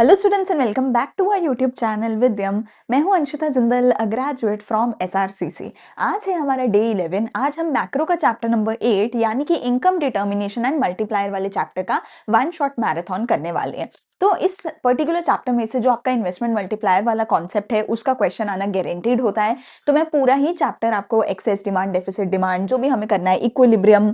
Hello students and welcome back to our YouTube channel Vidyam. मैं हूं Anshita Jindal, graduate from SRCC. आज है हमारा डे 11। आज हम मैक्रो का चैप्टर नंबर 8 यानी कि इनकम डिटर्मिनेशन एंड मल्टीप्लायर वाले चैप्टर का वन शॉट मैराथन करने वाले हैं। तो इस पर्टिकुलर चैप्टर में से जो आपका इन्वेस्टमेंट मल्टीप्लायर वाला कॉन्सेप्ट है उसका क्वेश्चन आना गारंटीड होता है। तो मैं पूरा ही चैप्टर आपको एक्सेस डिमांड, डेफिसिट डिमांड, जो भी हमें करना है, इक्विलिब्रियम,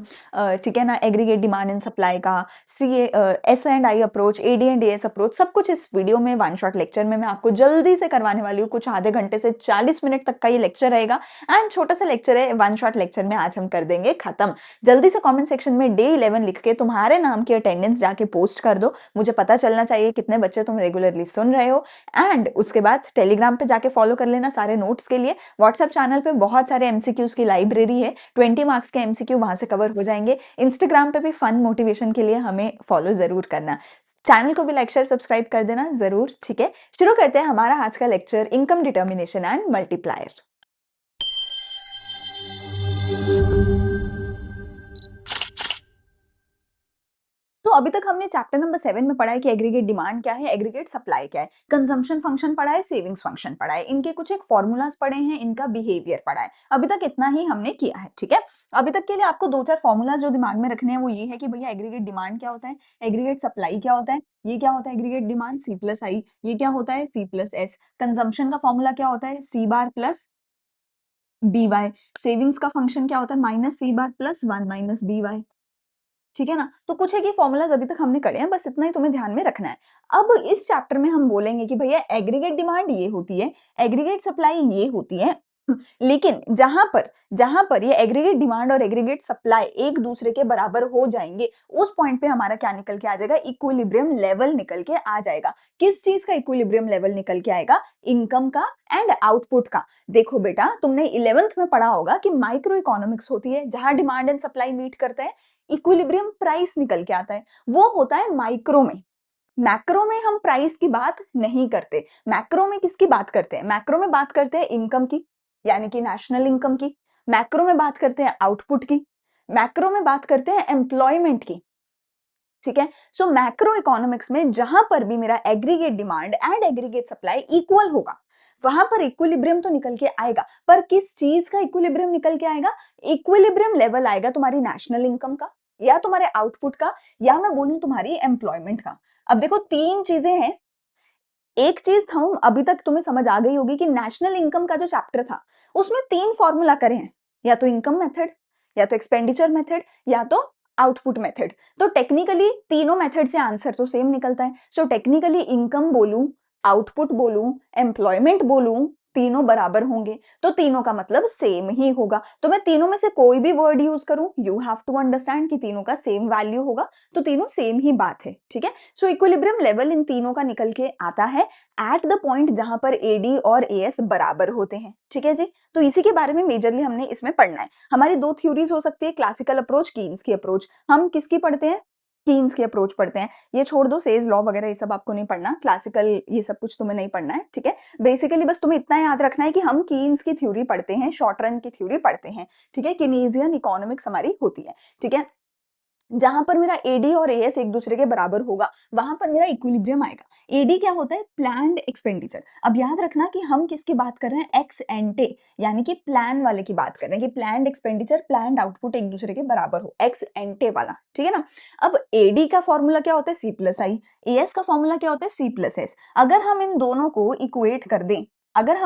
ठीक है ना, एग्रीगेट डिमांड एंड सप्लाई का, S and I approach, AD and S approach, सब कुछ इस वीडियो में वन शॉट लेक्चर में मैं आपको जल्दी से करवाने वाली हूँ। कुछ आधे घंटे से 40 मिनट तक का ये लेक्चर रहेगा एंड छोटा सा लेक्चर है, वन शॉट लेक्चर में आज हम कर देंगे खत्म। जल्दी से कमेंट सेक्शन में डे 11 लिख के तुम्हारे नाम की अटेंडेंस जाके पोस्ट कर दो, मुझे पता चलना चाहिए कितने बच्चे तुम रेगुलरली सुन रहे हो। एंड उसके बाद टेलीग्राम पे जाके फॉलो कर लेना सारे नोट्स के लिए। व्हाट्सएप चैनल पे बहुत सारे एमसीक्यूज की लाइब्रेरी है, 20 मार्क्स के एमसीक्यू वहां से कवर हो जाएंगे। इंस्टाग्राम पे भी फन मोटिवेशन के लिए हमें फॉलो जरूर करना। चैनल को भी लाइक शेयर सब्सक्राइब कर देना जरूर। ठीक है, शुरू करते हैं हमारा आज का lecture, income determination and multiplier. तो अभी तक हमने चैप्टर नंबर 7 में पढ़ा है कि एग्रीगेट डिमांड क्या है, एग्रीगेट सप्लाई क्या है, कंजम्पशन फंक्शन पढ़ा है, सेविंग्स फंक्शन पढ़ा है, इनके कुछ एक फॉर्मूलाज पढ़े हैं, इनका बिहेवियर पढ़ा है। अभी तक इतना ही हमने किया है। ठीक है, अभी तक के लिए आपको दो चार फॉर्मूलाज जो दिमाग में रखने हैं वो ये है कि भैया एग्रीगेट डिमांड क्या होता है, एग्रीगेट सप्लाई क्या होता है, ये क्या होता है एग्रीगेट डिमांड, सी प्लस आई, ये क्या होता है सी प्लस एस, कंजम्पशन का फॉर्मूला क्या होता है सी bar plus B Y, savings का फंक्शन क्या होता है माइनस सी bar plus 1 minus B Y. ठीक है ना, तो कुछ है कि फॉर्मूलाज अभी तक हमने करे हैं, बस इतना ही तुम्हें ध्यान में रखना है। अब इस चैप्टर में हम बोलेंगे कि भैया एग्रीगेट डिमांड ये होती है, एग्रीगेट सप्लाई ये होती है, लेकिन जहां पर ये एग्रीगेट डिमांड और एग्रीगेट सप्लाई एक दूसरे के बराबर हो जाएंगे, उस पॉइंट पे हमारा क्या निकल के आ जाएगा, इक्विलिब्रियम लेवल निकल के आ जाएगा। किस चीज का इक्विलिब्रियम लेवल निकल के आएगा, इनकम का एंड आउटपुट का। देखो बेटा, तुमने 11th में पढ़ा होगा कि माइक्रो इकोनॉमिक्स होती है, जहां डिमांड एंड सप्लाई मीट करते हैं, इक्विलिब्रियम प्राइस निकल के आता है, वो होता है माइक्रो में। मैक्रो में हम प्राइस की बात नहीं करते, मैक्रो में किसकी बात करते हैं, मैक्रो में बात करते हैं इनकम की, यानी कि नेशनल इनकम की। मैक्रो में बात करते हैं आउटपुट की, मैक्रो में बात करते हैं एम्प्लॉयमेंट की। ठीक है, सो मैक्रो इकोनॉमिक्स में जहां पर भी मेरा aggregate demand and aggregate supply equal होगा, वहां पर इक्विलिब्रियम तो निकल के आएगा, पर किस चीज का इक्विलिब्रियम निकल के आएगा, इक्विलिब्रियम लेवल आएगा तुम्हारी नेशनल इनकम का, या तुम्हारे आउटपुट का, या मैं बोलूं तुम्हारी एम्प्लॉयमेंट का। अब देखो, तीन चीजें हैं। एक चीज हम अभी तक तुम्हें समझ आ गई होगी कि नेशनल इनकम का जो चैप्टर था उसमें तीन फॉर्मूला करे हैं, या तो इनकम मेथड, या तो एक्सपेंडिचर मेथड, या तो आउटपुट मेथड। तो टेक्निकली तीनों मेथड से आंसर तो सेम निकलता है। सो टेक्निकली इनकम बोलूं, आउटपुट बोलूं, एम्प्लॉयमेंट बोलूं, तीनों बराबर होंगे, तो तीनों का मतलब सेम ही होगा। तो मैं तीनों में से कोई भी वर्ड यूज करूं, यू हैव टू अंडरस्टैंड कि तीनों का सेम वैल्यू होगा, तो तीनों सेम ही बात है। ठीक है, सो इक्विलिब्रियम लेवल इन तीनों का निकल के आता है एट द पॉइंट जहां पर एडी और एएस बराबर होते हैं। ठीक है जी, तो इसी के बारे में मेजरली हमने इसमें पढ़ना है। हमारी दो थ्योरीज हो सकती है, क्लासिकल अप्रोच, कीन्स की अप्रोच। हम किसकी पढ़ते हैं, कीन्स की अप्रोच पढ़ते हैं। ये छोड़ दो, सेज लॉ वगैरह ये सब आपको नहीं पढ़ना, क्लासिकल ये सब कुछ तुम्हें नहीं पढ़ना है। ठीक है, बेसिकली बस तुम्हें इतना याद रखना है कि हम कीन्स की थ्योरी पढ़ते हैं, शॉर्ट रन की थ्योरी पढ़ते हैं। ठीक है, केनेजियन इकोनॉमिक्स हमारी होती है। ठीक है, जहां पर मेरा एडी और एएस एक दूसरे के बराबर होगा वहां पर मेरा इक्विलिब्रियम आएगा। एडी क्या होता है, प्लान्ड एक्सपेंडिचर। अब याद रखना कि हम किसकी बात कर रहे हैं, एक्स एंटे, यानी कि प्लान वाले की बात कर रहे हैं कि प्लान्ड एक्सपेंडिचर, प्लान्ड आउटपुट एक दूसरे के बराबर हो, एक्स एंटे वाला। ठीक है ना। अब एडी का फॉर्मूला क्या होता है, सी प्लस आई, एएस का फॉर्मूला क्या होता है, सी प्लस एस। अगर हम इन दोनों को इक्वेट कर दें, अगर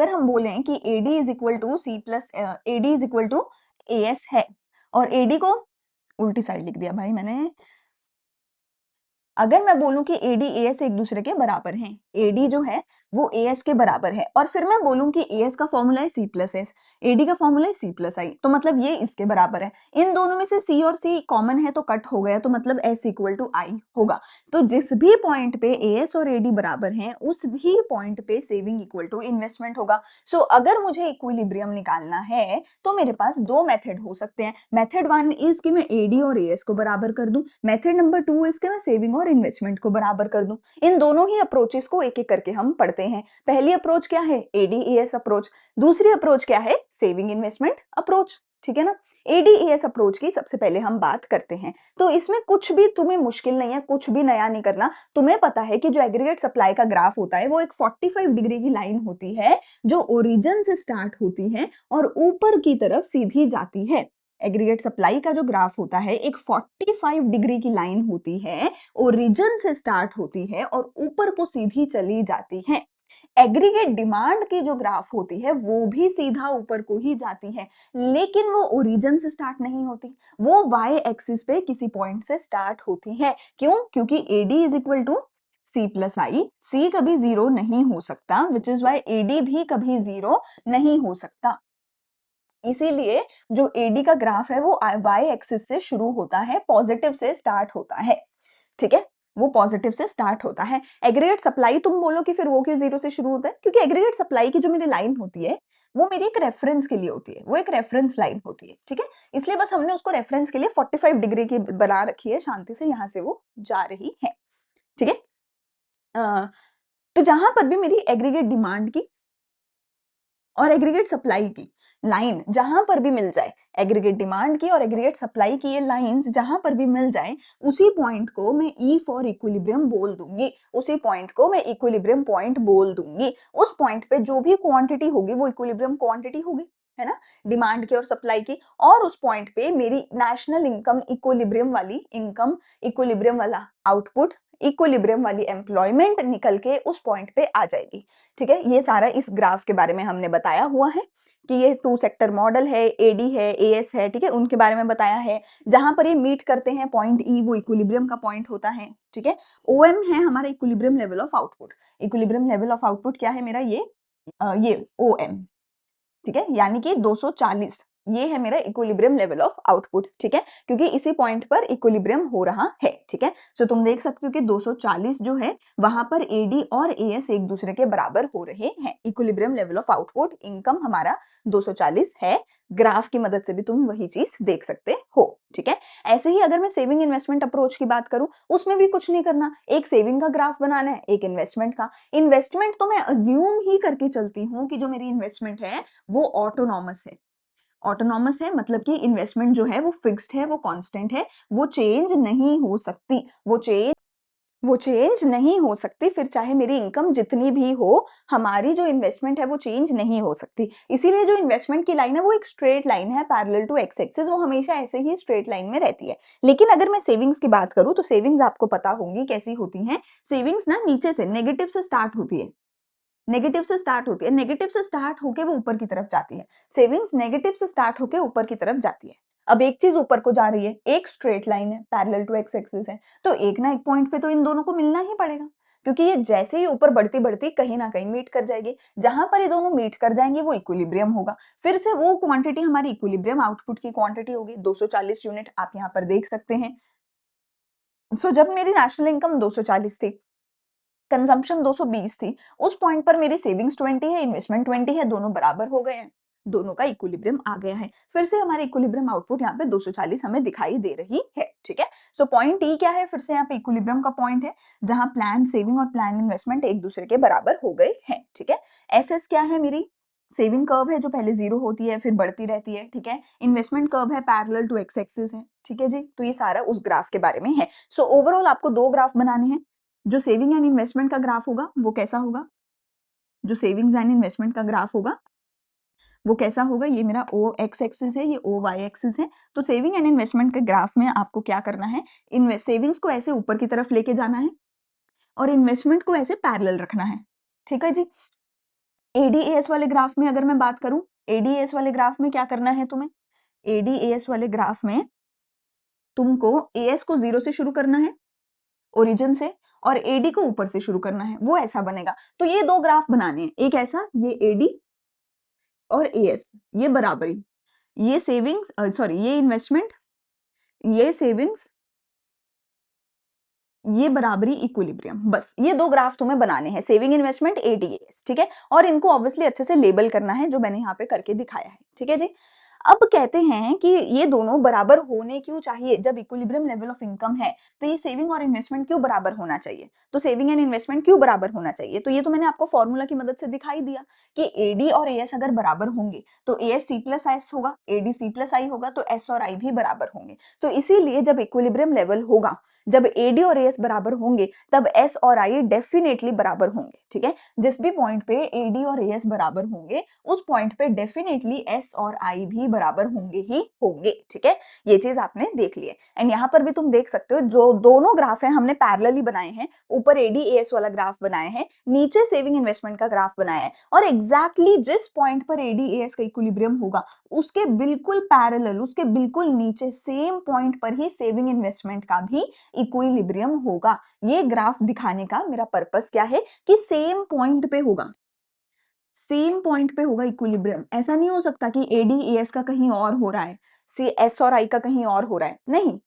हम बोलें कि AD is equal to C plus, AD is equal to AS है, और एडी को उल्टी साइड लिख दिया भाई मैंने। अगर मैं बोलूं कि एडी एएस एक दूसरे के बराबर हैं, एडी जो है वो एएस के बराबर है, और फिर मैं बोलूं कि एएस का फॉर्मूला है सी प्लस एस, एडी का फॉर्मूला है सी प्लस आई, तो मतलब ये इसके बराबर है। इन दोनों में से सी और सी कॉमन है तो कट हो गया, तो मतलब एस इक्वल टू आई होगा। तो जिस भी पॉइंट पे एएस और एडी बराबर हैं उस भी पॉइंट पे सेविंग इक्वल टू इन्वेस्टमेंट होगा। सो अगर मुझे इक्विलिब्रियम निकालना है तो मेरे पास दो मेथड हो सकते हैं। मेथड वन इज कि मैं एडी और एएस को बराबर कर दूं, मेथड नंबर टू इज कि मैं सेविंग और इन्वेस्टमेंट को बराबर कर दूं। इन दोनों ही अप्रोचेस को एक एक करके हम पढ़ते हैं। पहली अप्रोच क्या है, एडीएएस अप्रोच। दूसरी अप्रोच क्या है, सेविंग इन्वेस्टमेंट अप्रोच। ठीक है ना? एडीएएस अप्रोच की सबसे पहले हम बात करते हैं। तो इसमें कुछ भी तुम्हें मुश्किल नहीं है, कुछ भी नया नहीं करना। तुम्हें पता है कि जो एग्रीगेट सप्लाई का ग्राफ होता है वो एक 45 डिग्री की लाइन होती है जो ओरिजिन से स्टार्ट होती है और ऊपर की तरफ सीधी जाती है। एग्रीगेट सप्लाई का जो ग्राफ होता है एक 45 डिग्री की लाइन होती है, ओरिजिन से स्टार्ट होती है और ऊपर को सीधी चली जाती है। एग्रीगेट डिमांड की जो ग्राफ होती है वो भी सीधा ऊपर को ही जाती है, लेकिन वो ओरिजिन से स्टार्ट नहीं होती, वो वाई एक्सिस पे किसी पॉइंट से स्टार्ट होती है। क्यों? क्योंकि AD is equal to C plus I, C कभी जीरो नहीं हो सकता, विच इज वाई एडी भी कभी जीरो नहीं हो सकता। इसीलिए जो एडी का ग्राफ है वो वाई एक्सिस से शुरू होता है, पॉजिटिव से स्टार्ट होता है, ठीक है? वो पॉजिटिव से स्टार्ट होता है। एग्रीगेट सप्लाई तुम बोलो कि फिर वो क्यों जीरो से शुरू होता है? क्योंकि एग्रीगेट सप्लाई की जो मेरी लाइन होती है वो मेरी एक रेफरेंस के लिए होती है, वो एक रेफरेंस लाइन होती है, ठीक है? इसलिए बस हमने उसको रेफरेंस के लिए 45 डिग्री की बना रखी है, शांति से यहाँ से वो जा रही है, ठीक है? तो जहां पर भी मेरी एग्रीगेट डिमांड की और एग्रीगेट सप्लाई की लाइन जहां पर भी मिल जाए, एग्रीगेट डिमांड की और एग्रीगेट सप्लाई की ये लाइंस जहां पर भी मिल जाए, उसी पॉइंट को मैं ई फॉर इक्विलिब्रियम बोल दूंगी, उसी पॉइंट को मैं इक्विलिब्रियम पॉइंट बोल दूंगी। उस पॉइंट पे जो भी क्वांटिटी होगी वो इक्विलिब्रियम क्वांटिटी होगी, है ना, डिमांड की और सप्लाई की। और उस पॉइंट पे मेरी नेशनल इनकम इक्विलिब्रियम वाली इनकम, इक्विलिब्रियम वाला आउटपुट, इक्विलिब्रियम वाली एम्प्लॉयमेंट निकल के उस पॉइंट पे आ जाएगी, ठीक है? ये सारा इस ग्राफ के बारे में हमने बताया हुआ है कि ये 2 सेक्टर मॉडल है, एडी है, एएस है, ठीक है? उनके बारे में बताया है। जहां पर ये मीट करते हैं पॉइंट ई, वो इक्विलिब्रियम का पॉइंट होता है, ठीक है? ओएम है हमारा equilibrium level of output. Equilibrium level of output क्या है मेरा? ये ओएम, ठीक है, यानी कि 240, ये है मेरा इक्विलिब्रियम लेवल ऑफ आउटपुट, ठीक है? क्योंकि इसी पॉइंट पर इक्विलिब्रियम हो रहा है, ठीक है? सो तुम देख सकते हो कि 240 जो है वहां पर एडी और एएस एक दूसरे के बराबर हो रहे हैं। Equilibrium level of output income हमारा 240 है। ग्राफ की मदद से भी तुम वही चीज देख सकते हो, ठीक है? ऐसे ही अगर मैं सेविंग इन्वेस्टमेंट अप्रोच की बात करूं, उसमें भी कुछ नहीं करना, एक सेविंग का ग्राफ बनाना है, एक इन्वेस्टमेंट का। इन्वेस्टमेंट तो मैं अज्यूम ही करके चलती हूँ कि जो मेरी इन्वेस्टमेंट है वो ऑटोनॉमस है। ऑटोनॉमस है मतलब कि इन्वेस्टमेंट जो है वो फिक्स्ड है, वो कांस्टेंट है, वो चेंज नहीं हो सकती, वो चेंज नहीं हो सकती, फिर चाहे मेरी इनकम जितनी भी हो, हमारी जो इन्वेस्टमेंट है वो चेंज नहीं हो सकती। इसीलिए जो इन्वेस्टमेंट की लाइन है वो एक स्ट्रेट लाइन है, पैरेलल टू एक्स एक्सिस, वो हमेशा ऐसे ही स्ट्रेट लाइन में रहती है। लेकिन अगर मैं सेविंग्स की बात करूं तो सेविंग्स आपको पता होंगी कैसी होती हैं। सेविंग्स ना नीचे से नेगेटिव से स्टार्ट होती है, नेगेटिव से स्टार्ट होती है, नेगेटिव से स्टार्ट होके वो ऊपर की तरफ जाती है। सेविंग्स नेगेटिव से स्टार्ट होके ऊपर की तरफ जाती है। अब एक चीज ऊपर को जा रही है, एक स्ट्रेट लाइन है, पैरेलल टू एक्स एक्सिस है, तो एक ना एक पॉइंट पे तो इन दोनों को मिलना ही पड़ेगा, क्योंकि ये जैसे ही ऊपर बढ़ती बढ़ती कहीं ना कहीं मीट कर जाएगी। जहां पर ये दोनों मीट कर जाएंगे वो इक्विलिब्रियम होगा, फिर से वो क्वांटिटी हमारी इक्विलिब्रियम आउटपुट की क्वांटिटी होगी। 240 यूनिट आप यहाँ पर देख सकते हैं। सो जब मेरी नेशनल इनकम 240 थी, कंजम्पशन 220 थी, उस पॉइंट पर मेरी सेविंग्स 20 है, इन्वेस्टमेंट 20 है, दोनों बराबर हो गए हैं, दोनों का इक्विलिब्रियम आ गया है। फिर से हमारे इक्विलिब्रियम आउटपुट यहाँ पे 240 हमें दिखाई दे रही है, ठीक है? सो पॉइंट ई क्या है? फिर से यहाँ पे इक्विलिब्रियम का पॉइंट है, जहां प्लान सेविंग और प्लान इन्वेस्टमेंट एक दूसरे के बराबर हो गए हैं, ठीक है? एसएस क्या है? मेरी सेविंग कर्व है जो पहले जीरो होती है फिर बढ़ती रहती है, ठीक है? इन्वेस्टमेंट कर्व है, पैरेलल टू एक्स एक्सिस है, ठीक है जी? तो ये सारा उस ग्राफ के बारे में है। सो ओवरऑल आपको 2 ग्राफ बनाने हैं। जो सेविंग एंड इन्वेस्टमेंट का ग्राफ होगा वो कैसा होगा? जो सेविंग्स एंड इन्वेस्टमेंट का ग्राफ होगा वो कैसा होगा? ये मेरा ओ एक्स एक्सिस है, ये ओ वाई एक्सिस है। तो सेविंग एंड इन्वेस्टमेंट के ग्राफ में आपको क्या करना है? सेविंग्स को ऐसे ऊपर की तरफ लेके जाना है और इन्वेस्टमेंट को ऐसे पैरेलल रखना है, ठीक है जी? एडीएस वाले ग्राफ में अगर मैं बात करूं, एडीएस वाले ग्राफ में क्या करना है तुम्हें? एडीएस वाले ग्राफ में तुमको एएस को जीरो से शुरू करना है, ओरिजिन से, और एडी को ऊपर से शुरू करना है, वो ऐसा बनेगा। तो ये 2 ग्राफ बनाने हैं, एक ऐसा, ये एडी और एएस, ये बराबरी, ये सेविंग्स सॉरी ये इन्वेस्टमेंट, ये सेविंग्स, ये बराबरी इक्विलिब्रियम। बस ये 2 ग्राफ तुम्हें बनाने हैं, सेविंग इन्वेस्टमेंट एडीएस, ठीक है? और इनको ऑब्वियसली अच्छे से लेबल करना है, जो मैंने यहाँ पे करके दिखाया है, ठीक है जी? अब कहते हैं कि ये दोनों बराबर होने क्यों चाहिए? जब इक्विलिब्रियम लेवल ऑफ इनकम है, तो ये सेविंग और इन्वेस्टमेंट क्यों बराबर होना चाहिए? तो सेविंग एंड इन्वेस्टमेंट क्यों बराबर होना चाहिए? तो ये तो मैंने आपको फॉर्मूला की मदद से दिखाई दिया कि एडी और एएस अगर बराबर होंगे, तो एएस सी प्लस एस होगा, एडी सी प्लस आई होगा, तो एस और आई भी बराबर होंगे। तो इसीलिए जब इक्विलिब्रियम लेवल होगा, जब एडी और एएस बराबर होंगे, तब एस और आई डेफिनेटली बराबर होंगे, ठीक है? जिस भी पॉइंट पे एडी और एएस बराबर होंगे, उस पॉइंट पे डेफिनेटली एस और आई भी बराबर होंगे ही होंगे, ठीक है? ये चीज आपने देख ली है। एंड यहाँ पर भी तुम देख सकते हो, जो दोनों ग्राफ है हमने पैरेलली बनाए हैं, ऊपर एडी एएस वाला ग्राफ बनाया है, नीचे सेविंग इन्वेस्टमेंट का ग्राफ बनाया है, और एग्जैक्टली जिस पॉइंट पर एडी एएस का इक्विलिब्रियम होगा, उसके बिल्कुल पैरेलल, उसके बिल्कुल नीचे सेम पॉइंट पर ही सेविंग इन्वेस्टमेंट का भी इक्विलिब्रियम होगा। ये ग्राफ दिखाने का मेरा पर्पस क्या है कि सेम पॉइंट पे होगा, सेम पॉइंट पे होगा इक्विलिब्रियम। ऐसा नहीं हो सकता कि एडी एएस का कहीं और हो रहा है, सी एस और आई का कहीं और हो रहा है, नहीं।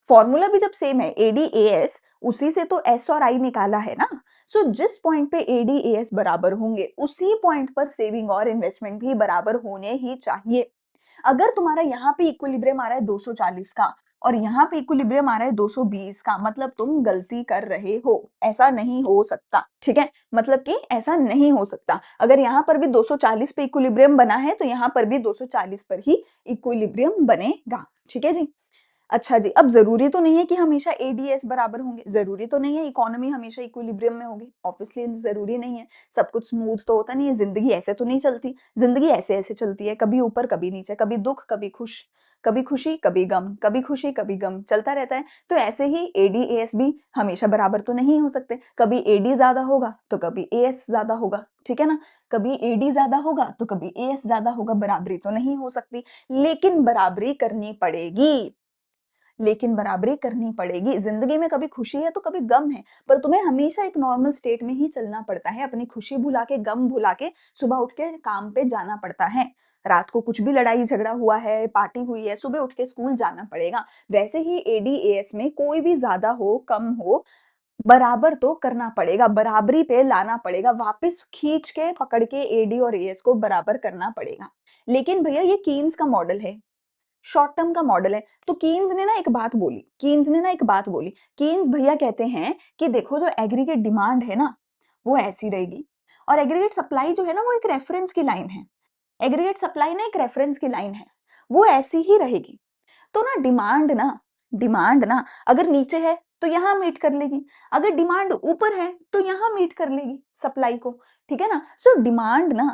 फॉर्मूला भी जब सेम है, एडी एएस, उसी से तो एस और आई निकाला है ना। सो जिस पॉइंट पे एडी एएस बराबर होंगे, उसी पॉइंट पर सेविंग और इन्वेस्टमेंट भी बराबर होने ही चाहिए। अगर तुम्हारा यहाँ पे इक्विलिब्रियम आ रहा है 240 का और यहाँ पे इक्विलिब्रियम आ रहा है 220 का, मतलब तुम गलती कर रहे हो, ऐसा नहीं हो सकता, ठीक है? मतलब कि ऐसा नहीं हो सकता। अगर यहाँ पर भी 240 पे इक्विलिब्रियम बना है, तो यहाँ पर भी 240 पर ही इक्विलिब्रियम बनेगा, ठीक है जी? अच्छा जी, अब ज़रूरी तो नहीं है कि हमेशा एडीएस बराबर होंगे, ज़रूरी तो नहीं है इकोनॉमी हमेशा इक्विलिब्रियम में होगी, ऑब्वियसली ज़रूरी नहीं है, सब कुछ स्मूथ तो होता नहीं है, ज़िंदगी ऐसे तो नहीं चलती, ज़िंदगी ऐसे-ऐसे चलती है, कभी ऊपर, कभी नीचे, कभी दुःख, कभी खुश, कभी खुशी, कभी गम, कभी खुशी, कभी गम, चलता रहता है। तो ऐसे ही एडी, एएस भी हमेशा बराबर तो नहीं हो सकते, कभी एडी ज़्यादा होगा, तो कभी एएस ज़्यादा होगा, ठीक है ना? कभी एडी ज़्यादा होगा, तो कभी एएस ज़्यादा होगा, बराबरी तो नहीं हो सकती, लेकिन बराबरी करनी पड़ेगी। लेकिन बराबरी करनी पड़ेगी। ज़िंदगी में कभी खुशी है तो कभी गम है, पर तुम्हें हमेशा एक नॉर्मल स्टेट में ही चलना पड़ता है, अपनी खुशी भुला के, गम भुला के सुबह उठ के काम पे जाना पड़ता है। रात को कुछ भी लड़ाई झगड़ा हुआ है, पार्टी हुई है, सुबह उठ के स्कूल जाना पड़ेगा। वैसे ही एडीएएस में कोई भी ज़्यादा हो, कम हो, बराबर तो करना पड़ेगा, बराबरी पे लाना पड़ेगा, वापस खींच के पकड़ के एडी और एएस को बराबर करना पड़ेगा। लेकिन भैया ये कीन्स का मॉडल है, शॉर्ट टर्म का मॉडल है। तो कीन्स भैया कहते हैं कि देखो, जो एग्रीगेट डिमांड है ना, वो ऐसी रहेगी, और एग्रीगेट सप्लाई जो है ना, वो एक रेफरेंस की लाइन है। एग्रीगेट सप्लाई ना एक रेफरेंस की लाइन है, वो ऐसी ही रहेगी। तो ना डिमांड ना अगर नीचे है तो यहाँ मीट कर लेगी, अगर डिमांड ऊपर है तो यहाँ मीट कर लेगी सप्लाई को, ठीक है ना? सो डिमांड ना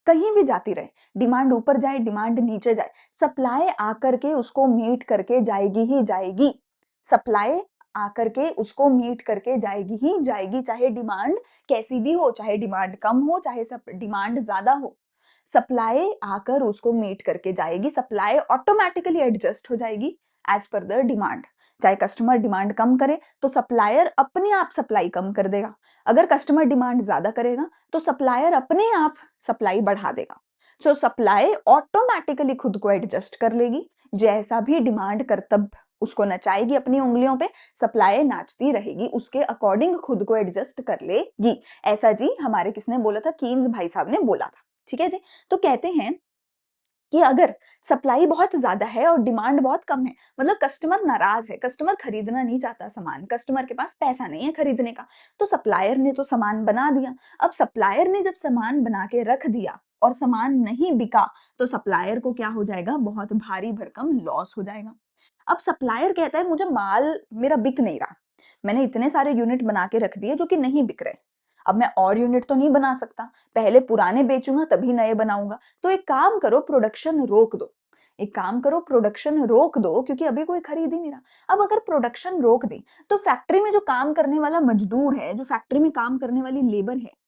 कहीं भी जाती रहे, डिमांड ऊपर जाए, डिमांड नीचे जाए, सप्लाई आकर के उसको मीट करके जाएगी ही जाएगी। सप्लाई आकर के उसको मीट करके जाएगी ही जाएगी, चाहे डिमांड कैसी भी हो, चाहे डिमांड कम हो, चाहे सब डिमांड ज्यादा हो, सप्लाई आकर उसको मीट करके जाएगी, सप्लाई ऑटोमेटिकली एडजस्ट हो जाएगी एज पर द डिमांड। चाहे कस्टमर डिमांड कम करे तो सप्लायर अपने आप सप्लाई कम कर देगा, अगर कस्टमर डिमांड ज्यादा करेगा तो सप्लायर अपने आप सप्लाई बढ़ा देगा। सो सप्लाई ऑटोमेटिकली खुद को एडजस्ट कर लेगी, जैसा भी डिमांड करतब उसको नचाएगी अपनी उंगलियों पे, सप्लाई नाचती रहेगी, उसके अकॉर्डिंग खुद को एडजस्ट कर लेगी। ऐसा जी हमारे किसने बोला था? कीन्स भाई साहब ने बोला था, ठीक है जी? तो कहते हैं कि अगर सप्लाई बहुत ज्यादा है और डिमांड बहुत कम है, मतलब कस्टमर नाराज है, कस्टमर खरीदना नहीं चाहता सामान, कस्टमर के पास पैसा नहीं है खरीदने का, तो सप्लायर ने तो सामान बना दिया। अब सप्लायर ने जब सामान बना के रख दिया और सामान नहीं बिका, तो सप्लायर को क्या हो जाएगा? बहुत भारी भरकम लॉस हो जाएगा। अब सप्लायर कहता है मुझे माल मेरा बिक नहीं रहा, मैंने इतने सारे यूनिट बना के रख दिए जो कि नहीं बिक रहे, अब मैं और यूनिट तो नहीं बना सकता, पहले पुराने बेचूंगा तभी नए बनाऊंगा। तो एक काम करो, प्रोडक्शन रोक दो, एक काम करो, प्रोडक्शन रोक दो, क्योंकि अभी कोई खरीद ही नहीं रहा। अब अगर प्रोडक्शन रोक दी, तो फैक्ट्री में जो काम करने वाला मजदूर है, जो फैक्ट्री में काम करने वाली लेबर है,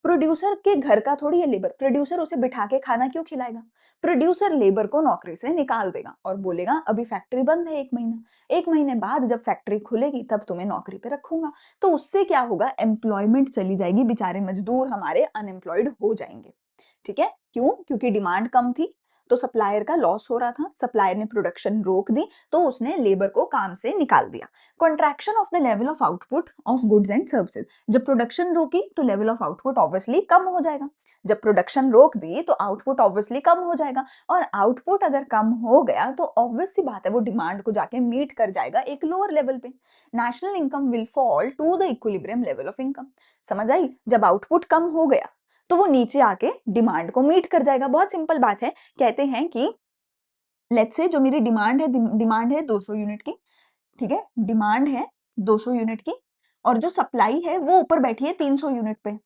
प्रोड्यूसर के घर का थोड़ी है लेबर, प्रोड्यूसर उसे बिठा के खाना क्यों खिलाएगा? प्रोड्यूसर लेबर को नौकरी से निकाल देगा और बोलेगा अभी फैक्ट्री बंद है 1 महीना, 1 महीने बाद जब फैक्ट्री खुलेगी तब तुम्हें नौकरी पे रखूंगा। तो उससे क्या होगा? एम्प्लॉयमेंट चली जाएगी, बेचारे मजदूर हमारे अनएम्प्लॉयड हो जाएंगे, ठीक है? क्यों? क्योंकि डिमांड कम थी, तो सप्लायर का लॉस हो रहा था, सप्लायर ने प्रोडक्शन रोक दी, तो उसने लेबर को काम से निकाल दिया। Contraction of the level of output of goods and services, जब प्रोडक्शन रोकी तो लेवल ऑफ आउटपुट ऑब्वियसली कम हो जाएगा, जब प्रोडक्शन रोक दी तो आउटपुट ऑब्वियसली कम हो जाएगा, और आउटपुट अगर कम हो गया तो ऑब्वियस सी बात है वो डिमांड को जाके मीट कर जाएगा एक लोअर लेवल पे। National income will fall to the equilibrium level of income. समझ आई? जब आउटपुट कम हो गया तो वो नीचे आके डिमांड को मीट कर जाएगा। बहुत सिंपल बात है। कहते हैं कि लेट्स से जो मेरी डिमांड है 200 यूनिट की, ठीक है, डिमांड है 200 यूनिट की, और जो सप्लाई है वो ऊपर बैठी है 300 यूनिट पे,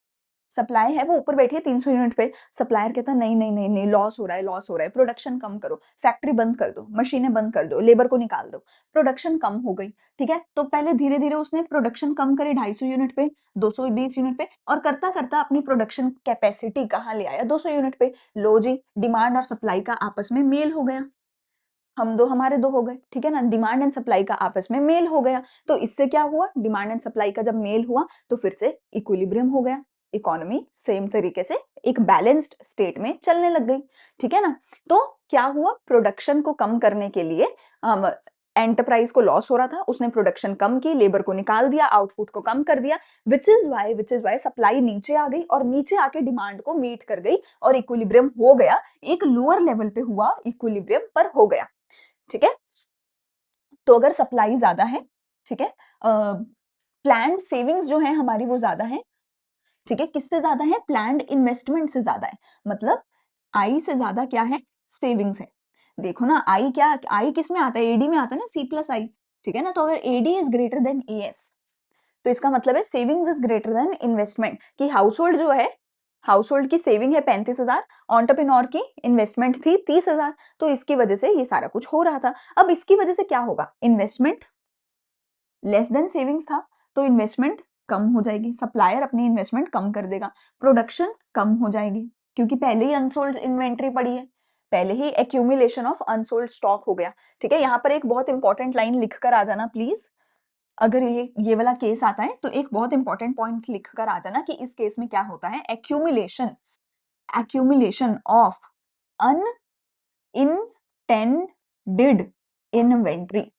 सप्लाई है वो ऊपर बैठी है 300 यूनिट पे। सप्लायर कहता है नहीं नहीं नहीं नहीं, लॉस हो रहा है, लॉस हो रहा है, प्रोडक्शन कम करो, फैक्ट्री बंद कर दो, मशीनें बंद कर दो, लेबर को निकाल दो। प्रोडक्शन कम हो गई, ठीक है, तो पहले धीरे धीरे उसने प्रोडक्शन कम करे 250 यूनिट पे, 220 यूनिट पे, और करता करता अपनी प्रोडक्शन कैपेसिटी कहाँ ले आया, 200 यूनिट पे। लो जी, डिमांड और सप्लाई का आपस में मेल हो गया, हम दो हमारे दो हो गए, ठीक है ना, डिमांड एंड सप्लाई का आपस में मेल हो गया। तो इससे क्या हुआ, डिमांड एंड सप्लाई का जब मेल हुआ तो फिर से इक्विलिब्रियम हो गया, इकोनॉमी सेम तरीके से एक बैलेंस्ड स्टेट में चलने लग गई, ठीक है ना। तो क्या हुआ, प्रोडक्शन को कम करने के लिए एंटरप्राइज को लॉस हो रहा था, उसने प्रोडक्शन कम की, लेबर को निकाल दिया, आउटपुट को कम कर दिया, विच इज वाई सप्लाई नीचे आ गई, और नीचे आके डिमांड को मीट कर गई, और इक्विलिब्रियम हो गया, एक लोअर लेवल पे हुआ, इक्विलिब्रियम पर हो गया, ठीक है। तो अगर सप्लाई ज्यादा है, ठीक है, प्लान्ड सेविंग्स जो है हमारी वो ज्यादा है, ठीक है, किससे ज्यादा है, प्लान्ड इन्वेस्टमेंट से ज्यादा है, मतलब आई से ज्यादा क्या है, सेविंग्स है। देखो ना, आई क्या, आई किस में आता है, एडी में आता है ना, सी प्लस आई, ठीक है ना। तो अगर AD is greater than AS तो इसका मतलब है savings is greater than investment, कि हाउस होल्ड जो है, हाउस होल्ड की सेविंग है 35,000, एंटरप्रेन्योर की इन्वेस्टमेंट थी 30,000, तो इसकी वजह से ये सारा कुछ हो रहा था। अब इसकी वजह से क्या होगा, इन्वेस्टमेंट लेस देन सेविंग्स था, तो इन्वेस्टमेंट कम हो जाएगी, सप्लायर अपनी इन्वेस्टमेंट कम कर देगा, प्रोडक्शन कम हो जाएगी, क्योंकि पहले ही अनसोल्ड इन्वेंट्री पड़ी है, पहले ही एक्यूमुलेशन ऑफ अनसोल्ड स्टॉक हो गया, ठीक है। यहाँ पर एक बहुत इंपॉर्टेंट लाइन लिख कर आ जाना प्लीज, अगर ये वाला केस आता है तो एक बहुत इंपॉर्टेंट पॉइंट लिख कर आ जाना कि इस केस में क्या होता है, accumulation, accumulation of unintended inventory.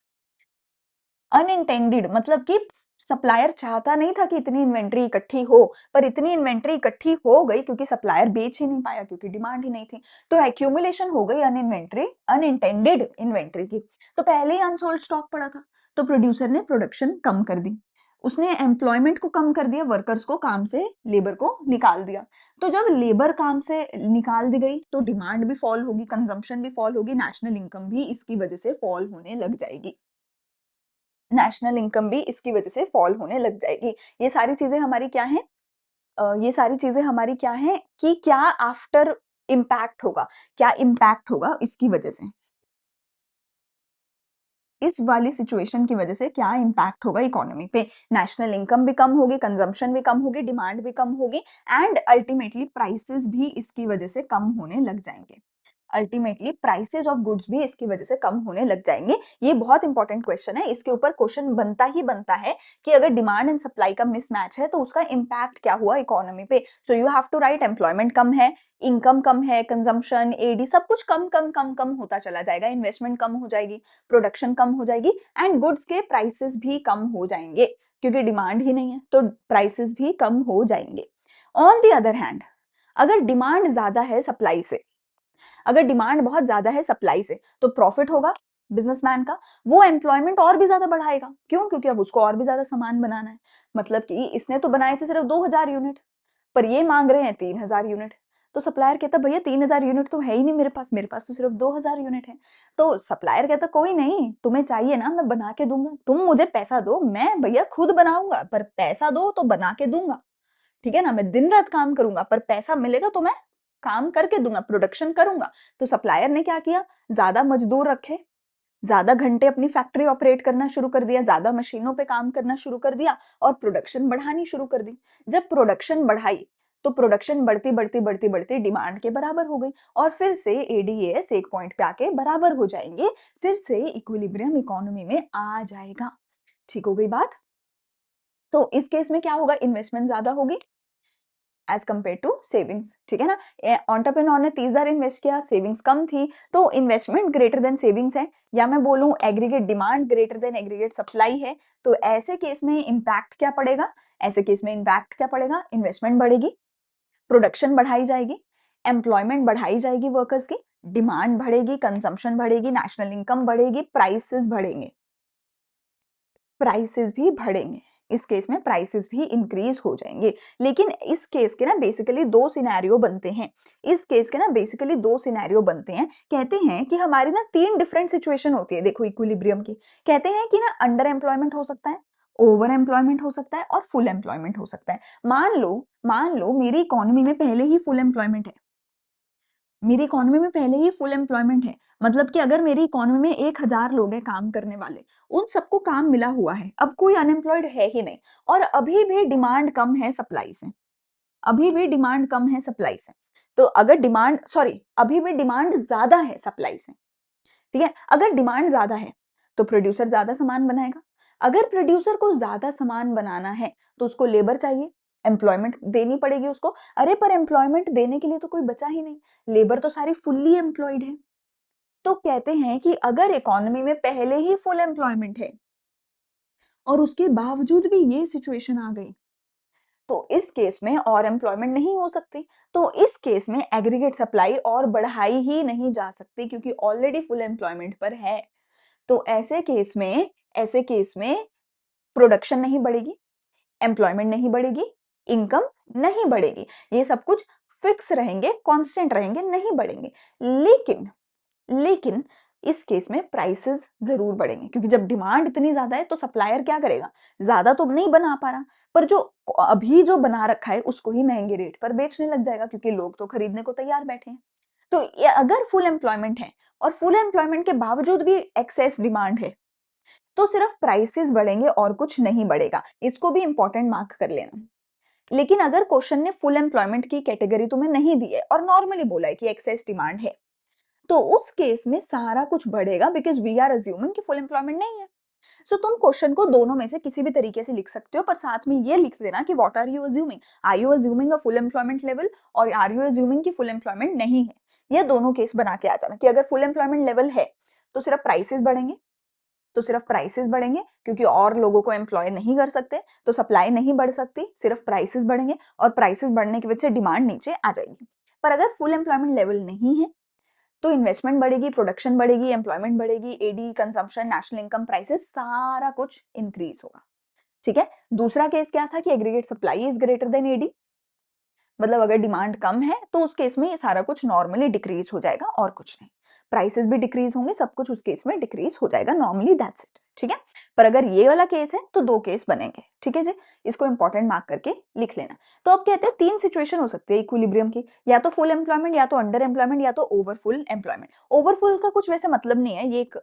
Unintended मतलब कि सप्लायर चाहता नहीं था कि इतनी इन्वेंट्री इकट्ठी हो, पर इतनी इन्वेंट्री इकट्ठी हो गई क्योंकि सप्लायर बेच ही नहीं पाया, क्योंकि डिमांड ही नहीं थी, तो एक्यूमुलेशन हो गई अनइंटेंडेड इन्वेंट्री की। तो पहले ही अनसोल्ड स्टॉक पड़ा था, तो प्रोड्यूसर ने प्रोडक्शन कम कर दी, उसने एम्प्लॉयमेंट को कम कर दिया, वर्कर्स को काम से, लेबर को निकाल दिया। तो जब लेबर काम से निकाल दी गई तो डिमांड भी फॉल होगी, कंजम्पशन भी फॉल होगी, नेशनल इनकम भी इसकी वजह से फॉल होने लग जाएगी, नेशनल इनकम भी इसकी वजह से फॉल होने लग जाएगी। ये सारी चीजें हमारी क्या हैं, ये सारी चीजें हमारी क्या हैं कि क्या आफ्टर इम्पैक्ट होगा, क्या इम्पैक्ट होगा इसकी वजह से, इस वाली सिचुएशन की वजह से क्या इम्पैक्ट होगा इकोनॉमी पे, नेशनल इनकम भी कम होगी, कंजम्पशन भी कम होगी, डिमांड भी कम होगी, एंड अल्टीमेटली प्राइसेस भी इसकी वजह से कम होने लग जाएंगे, अल्टीमेटली प्राइसेस ऑफ गुड्स भी इसकी वजह से कम होने लग जाएंगे। ये बहुत इंपॉर्टेंट क्वेश्चन है, इसके ऊपर क्वेश्चन बनता ही बनता है कि अगर डिमांड एंड सप्लाई का मिसमैच है तो उसका इम्पैक्ट क्या हुआ इकोनॉमी पे। So you have to write, employment कम है, इनकम कम है, कंजम्पशन, एडी सब कुछ कम कम कम कम होता चला जाएगा, इन्वेस्टमेंट कम हो जाएगी, प्रोडक्शन कम हो जाएगी, एंड गुड्स के प्राइसेस भी कम हो जाएंगे, क्योंकि डिमांड ही नहीं है तो प्राइसेस भी कम हो जाएंगे। ऑन द अदर हैंड, अगर डिमांड ज्यादा है सप्लाई से, अगर डिमांड बहुत ज्यादा है सप्लाई से, तो प्रॉफिट होगा बिजनेसमैन का, वो एम्प्लॉयमेंट और भी ज्यादा बढ़ाएगा, क्यों, क्योंकि अब उसको और भी ज्यादा सामान बनाना है, मतलब कि इसने तो बनाए थे सिर्फ 2,000 यूनिट, पर ये मांग रहे हैं 3,000 यूनिट, तो सप्लायर कहता भैया 3,000 यूनिट तो है ही नहीं मेरे पास तो सिर्फ 2,000 यूनिट है। तो सप्लायर कहता कोई नहीं, तुम्हें चाहिए ना, मैं बना के दूंगा, तुम मुझे पैसा दो, मैं भैया खुद बनाऊंगा, पर पैसा दो तो बना के दूंगा, ठीक है ना, मैं दिन रात काम करूंगा पर पैसा मिलेगा तो मैं काम करके दूंगा, प्रोडक्शन करूंगा। तो सप्लायर ने क्या किया, ज्यादा मजदूर रखे, ज्यादा घंटे अपनी फैक्ट्री ऑपरेट करना शुरू कर दिया, ज्यादा मशीनों पे काम करना शुरू कर दिया, और प्रोडक्शन बढ़ानी शुरू कर दी। जब प्रोडक्शन बढ़ाई तो प्रोडक्शन बढ़ती बढ़ती बढ़ती बढ़ती डिमांड के बराबर हो गई, और फिर से एडीएस एक पॉइंट पे आके बराबर हो जाएंगे, फिर से इक्विलिब्रियम इकोनॉमी में आ जाएगा। ठीक हो गई बात। तो इस केस में क्या होगा, इन्वेस्टमेंट ज्यादा होगी, एज कम्पेयर टू सेविंग्स, ठीक है ना। एंटरप्रेन्योर ने 30,000 इन्वेस्ट किया, सेविंग्स कम थी, तो इन्वेस्टमेंट ग्रेटर देन सेविंग्स है, या मैं बोलूं aggregate demand greater than aggregate supply है। तो ऐसे केस में इम्पैक्ट क्या पड़ेगा, ऐसे केस में इम्पैक्ट क्या पड़ेगा, इन्वेस्टमेंट बढ़ेगी, प्रोडक्शन बढ़ाई जाएगी, एम्प्लॉयमेंट बढ़ाई जाएगी वर्कर्स की, डिमांड बढ़ेगी, कंजम्पशन बढ़ेगी, नेशनल इनकम बढ़ेगी, प्राइसेस बढ़ेंगे, प्राइसेस भी बढ़ेंगे, इस केस में प्राइसेस भी इंक्रीज हो जाएंगे। लेकिन इस केस के ना बेसिकली दो सिनेरियो बनते हैं, इस केस के ना बेसिकली दो सिनेरियो बनते हैं। कहते हैं कि हमारी ना तीन डिफरेंट सिचुएशन होती है, देखो इक्विलिब्रियम की। कहते हैं कि ना अंडर एम्प्लॉयमेंट हो सकता है, ओवर एम्प्लॉयमेंट हो सकता है और फुल एम्प्लॉयमेंट हो सकता है। मान लो मेरी इकोनॉमी में पहले ही फुल एम्प्लॉयमेंट है, मेरी इकोनॉमी में पहले ही फुल एम्प्लॉयमेंट है, मतलब कि अगर मेरी इकोनॉमी में 1,000 लोग हैं काम करने वाले, उन सबको काम मिला हुआ है, अब कोई अनएम्प्लॉयड है ही नहीं, और अभी भी डिमांड कम है सप्लाई से, अभी भी डिमांड कम है सप्लाई से। तो अगर अभी भी डिमांड ज्यादा है सप्लाई से, ठीक है। अगर डिमांड ज्यादा है तो प्रोड्यूसर ज्यादा सामान बनाएगा, अगर प्रोड्यूसर को ज्यादा सामान बनाना है तो उसको लेबर चाहिए, एम्प्लॉयमेंट देनी पड़ेगी उसको। अरे पर एम्प्लॉयमेंट देने के लिए तो कोई बचा ही नहीं, लेबर तो सारी फुल्ली एम्प्लॉयड है। तो कहते हैं कि अगर इकोनॉमी में पहले ही फुल एम्प्लॉयमेंट है और उसके बावजूद भी ये सिचुएशन आ गई, तो इस केस में और एम्प्लॉयमेंट नहीं हो सकती, तो इस केस में एग्रीगेट सप्लाई और बढ़ाई ही नहीं जा सकती क्योंकि ऑलरेडी फुल एम्प्लॉयमेंट पर है। तो ऐसे केस में प्रोडक्शन नहीं बढ़ेगी, एम्प्लॉयमेंट नहीं बढ़ेगी, इनकम नहीं बढ़ेगी, ये सब कुछ फिक्स रहेंगे, कांस्टेंट रहेंगे, नहीं बढ़ेंगे। लेकिन लेकिन इस केस में प्राइसेस जरूर बढ़ेंगे, क्योंकि जब डिमांड इतनी ज्यादा है तो सप्लायर क्या करेगा, ज्यादा तो नहीं बना पा रहा, पर जो अभी जो बना रखा है उसको ही महंगे रेट पर बेचने लग जाएगा, क्योंकि लोग तो खरीदने को तैयार बैठे हैं। तो ये अगर फुल एम्प्लॉयमेंट है और फुल एम्प्लॉयमेंट के बावजूद भी एक्सेस डिमांड है, तो सिर्फ प्राइसेस बढ़ेंगे और कुछ नहीं बढ़ेगा, इसको भी इंपॉर्टेंट मार्क कर लेना। लेकिन अगर क्वेश्चन ने फुल एम्प्लॉयमेंट की कैटेगरी तुम्हें नहीं दी है और नॉर्मली बोला है कि एक्सेस डिमांड है, तो उस केस में सारा कुछ बढ़ेगा, बिकॉज वी आर अज्यूमिंग कि फुल एम्प्लॉयमेंट नहीं है। सो तुम क्वेश्चन को दोनों में से किसी भी तरीके से लिख सकते हो, पर साथ में ये लिख देना कि what are you assuming a full employment level, और आर यू अज्यूमिंग कि फुल एम्प्लॉयमेंट नहीं है। ये दोनों केस बना के आ जाना कि अगर फुल एम्प्लॉयमेंट लेवल है तो सिर्फ प्राइसेस बढ़ेंगे, तो सिर्फ प्राइसेस बढ़ेंगे, क्योंकि और लोगों को एम्प्लॉय नहीं कर सकते, तो सप्लाई नहीं बढ़ सकती, सिर्फ प्राइसेस बढ़ेंगे, और प्राइसेस बढ़ने की वजह से डिमांड नीचे आ जाएगी। पर अगर फुल एम्प्लॉयमेंट लेवल नहीं है तो इन्वेस्टमेंट बढ़ेगी, प्रोडक्शन बढ़ेगी, एम्प्लॉयमेंट बढ़ेगी, AD, consumption, national income, prices, सारा कुछ इंक्रीज होगा, ठीक है। दूसरा केस क्या था कि aggregate supply is greater than AD, मतलब अगर डिमांड कम है तो उस केस में ये सारा कुछ नॉर्मली डिक्रीज हो जाएगा और कुछ नहीं, प्राइसेस भी डिक्रीज होंगे, सब कुछ उस केस में डिक्रीज हो जाएगा नॉर्मली, दैट्स इट, ठीक है। पर अगर ये वाला केस है तो दो केस बनेंगे, ठीक है जी, इसको इंपॉर्टेंट मार्क करके लिख लेना। तो अब कहते हैं तीन सिचुएशन हो सकती है इक्विलिब्रियम की, या तो फुल एम्प्लॉयमेंट, या तो अंडर एम्प्लॉयमेंट, या तो ओवरफुल एम्प्लॉयमेंट। ओवरफुल का कुछ वैसे मतलब नहीं है, ये एक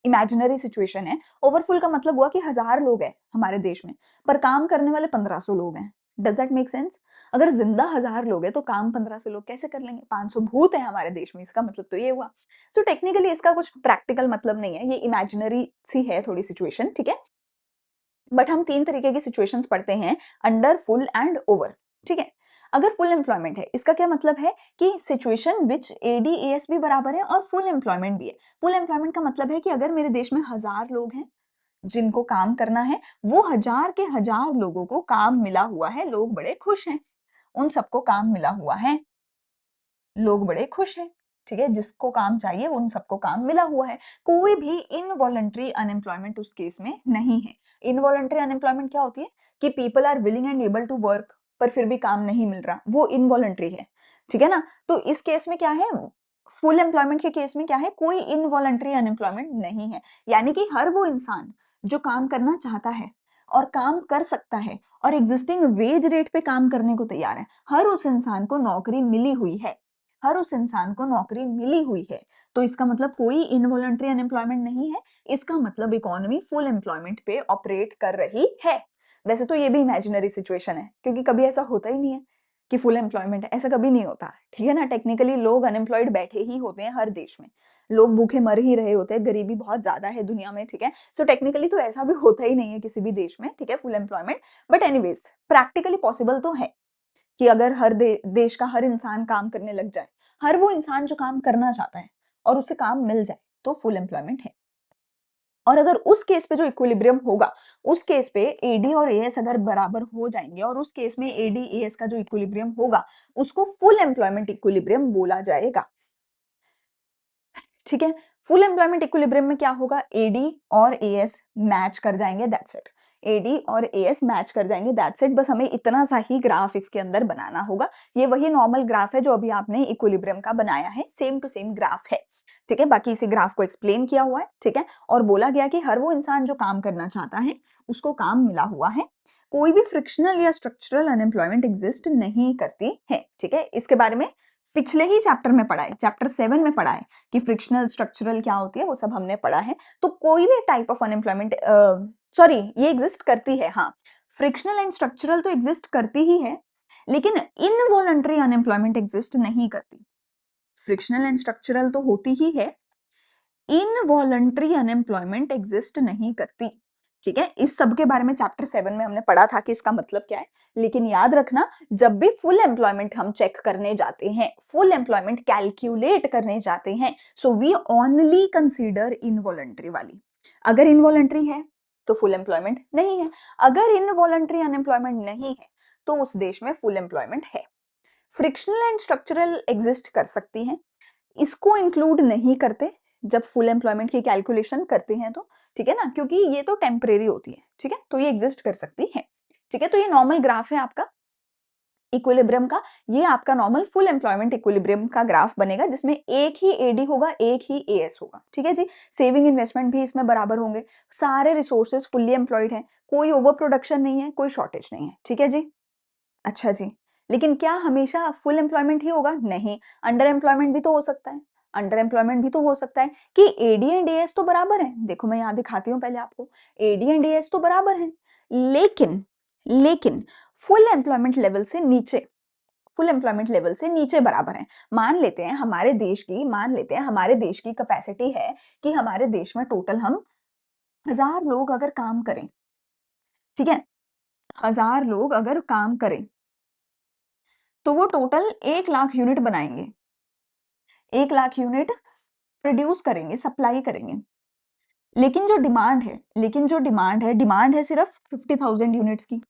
इमेजिनरी सिचुएशन है। ओवरफुल का मतलब हुआ कि 1,000 लोग हैं हमारे देश में, पर काम करने वाले 1,500 लोग हैं। Does that make sense? अगर जिंदा 1,000 लोग हैं तो काम 1,500 लोग कैसे कर लेंगे? 500 भूत है हमारे देश में, इसका मतलब तो ये हुआ। सो टेक्निकली इसका कुछ प्रैक्टिकल मतलब नहीं है, ये इमेजिनरी सी है थोड़ी सिचुएशन, ठीक है। बट हम तीन तरीके की सिचुएशंस पढ़ते हैं, अंडर, फुल एंड ओवर, ठीक है। अगर फुल एम्प्लॉयमेंट है, इसका क्या मतलब है कि सिचुएशन विच एडीएस भी बराबर है और फुल एम्प्लॉयमेंट भी है। फुल एम्प्लॉयमेंट का मतलब है कि अगर मेरे देश में 1,000 लोग हैं जिनको काम करना है, वो 1,000 के 1,000 लोगों को काम मिला हुआ है, लोग बड़े खुश हैं, उन सबको काम मिला हुआ है, लोग बड़े खुश हैं, ठीक है, जिसको काम चाहिए उन सबको काम मिला हुआ है। कोई भी इनवॉलंटरी अनएम्प्लॉयमेंट उस केस में नहीं है। इनवॉलंटरी अनएम्प्लॉयमेंट क्या होती है कि people are willing and able to work पर फिर भी काम नहीं मिल रहा, वो इनवॉलंटरी है, ठीक है ना। तो इस केस में क्या है, फुल एम्प्लॉयमेंट के केस में क्या है, कोई इनवॉलंटरी अनएम्प्लॉयमेंट नहीं है, यानी कि हर वो इंसान जो काम करना चाहता है और काम कर सकता है और एग्जिस्टिंग वेज रेट पे काम करने को तैयार है, हर उस इंसान को नौकरी मिली हुई है, हर उस इंसान को नौकरी मिली हुई है। तो इसका मतलब कोई इनवॉलंटरी अनएम्प्लॉयमेंट नहीं है, इसका मतलब इकोनॉमी फुल एम्प्लॉयमेंट पे ऑपरेट कर रही है। वैसे तो ये भी इमेजिनरी सिचुएशन है, क्योंकि कभी ऐसा होता ही नहीं है कि फुल एम्प्लॉयमेंट है, ऐसा कभी नहीं होता, ठीक है ना। टेक्निकली लोग अनएम्प्लॉयड बैठे ही होते हैं हर देश में, लोग भूखे मर ही रहे होते हैं, गरीबी बहुत ज्यादा है दुनिया में, ठीक है। सो टेक्निकली तो ऐसा भी होता ही नहीं है किसी भी देश में, ठीक है, full employment. But anyways practically possible तो है, कि अगर हर देश का हर इंसान काम करने लग जाए, हर वो इंसान जो काम करना चाहता है और उसे काम मिल जाए, तो फुल एम्प्लॉयमेंट है। और अगर उस केस पे जो इक्विलिब्रियम होगा, उस केस पे एडी और एएस अगर बराबर हो जाएँगे और उस केस में एडी एएस का जो इक्विलिब्रियम होगा, उसको फुल एम्प्लॉयमेंट इक्विलिब्रियम बोला जाएगा। ठीक है? फुल एम्प्लॉयमेंट इक्विलिब्रियम में क्या होगा? एडी और एएस मैच कर जाएँगे, दैट्स इट। एडी और एएस मैच कर जाएँगे, दैट्स इट। बस हमें इतना सा ही ग्राफ इसके अंदर बनाना होगा। ये वही नॉर्मल ग्राफ है जो अभी आपने इक्विलिब्रियम का बनाया है, सेम टू सेम ग्राफ है। ठीक है? बाकी इसी ग्राफ को एक्सप्लेन किया हुआ है, ठीक है? और बोला गया कि हर वो इंसान जो काम करना चाहता है, उसको काम मिला हुआ है। कोई भी फ्रिक्शनल या स्ट्रक्चरल अनएम्प्लॉयमेंट एग्जिस्ट नहीं करती है, ठीक है? इसके बारे में पिछले ही चैप्टर में पढ़ा है, चैप्टर 7 में पढ़ा है कि फ्रिक्शनल स्ट्रक्चरल क्या होती है, वो सब हमने पढ़ा है। तो कोई भी टाइप ऑफ अनएम्प्लॉयमेंट सॉरी ये एग्जिस्ट करती है, हाँ। फ्रिक्शनल एंड स्ट्रक्चरल तो एग्जिस्ट करती ही है, लेकिन इनवॉलंटरी अनएम्प्लॉयमेंट एग्जिस्ट नहीं करती। फ्रिक्शनल एंड स्ट्रक्चरल तो होती ही है, इनवॉलंटरी अनएम्प्लॉयमेंट एग्जिस्ट नहीं करती। ठीक है, इस सब के बारे में चैप्टर 7 में हमने पढ़ा था कि इसका मतलब क्या है। लेकिन याद रखना, जब भी फुल एम्प्लॉयमेंट हम चेक करने जाते हैं, फुल एम्प्लॉयमेंट कैलकुलेट करने जाते हैं, so we only consider involuntary वाली। अगर इनवॉलंटरी है तो फुल एम्प्लॉयमेंट नहीं है, अगर इनवॉलंटरी अनएम्प्लॉयमेंट नहीं है तो उस देश में फुल एम्प्लॉयमेंट है। फ्रिक्शनल एंड स्ट्रक्चरल एग्जिस्ट कर सकती हैं, इसको इंक्लूड नहीं करते जब फुल एम्प्लॉयमेंट की कैलकुलेशन करते हैं तो, ठीक है ना, क्योंकि ये तो टेम्परेरी होती है, ठीक है, तो ये एग्जिस्ट कर सकती है। ठीक है, तो ये नॉर्मल ग्राफ है आपका इक्विलिब्रियम का। ये आपका नॉर्मल फुल एम्प्लॉयमेंट इक्विलिब्रियम का ग्राफ बनेगा, जिसमें एक ही एडी होगा, एक ही एएस होगा। ठीक है जी, सेविंग इन्वेस्टमेंट भी इसमें बराबर होंगे, सारे रिसोर्सेज फुल्ली एम्प्लॉयड है, कोई ओवर प्रोडक्शन नहीं है, कोई शॉर्टेज नहीं है। ठीक है जी। अच्छा जी, लेकिन क्या हमेशा फुल एम्प्लॉयमेंट ही होगा? नहीं, अंडर एम्प्लॉयमेंट भी तो हो सकता है। अंडर एम्प्लॉयमेंट भी तो हो सकता है कि एडी एंड एएस तो बराबर हैं। देखो मैं यहाँ दिखाती हूँ पहले आपको, एडी एंड एएस तो बराबर हैं, लेकिन लेकिन फुल एम्प्लॉयमेंट लेवल से नीचे, फुल एम्प्लॉयमेंट लेवल से नीचे बराबर हैं। मान लेते हैं हमारे देश की कैपेसिटी है कि हमारे देश में टोटल हम 1000 लोग अगर काम करें, ठीक है? 1000 लोग अगर काम करें तो वो टोटल 1 लाख यूनिट बनाएँगे। 1 लाख यूनिट प्रोड्यूस करेंगे, सप्लाई करेंगे। डिमांड है सिर्फ 50,000 यूनिट्स की।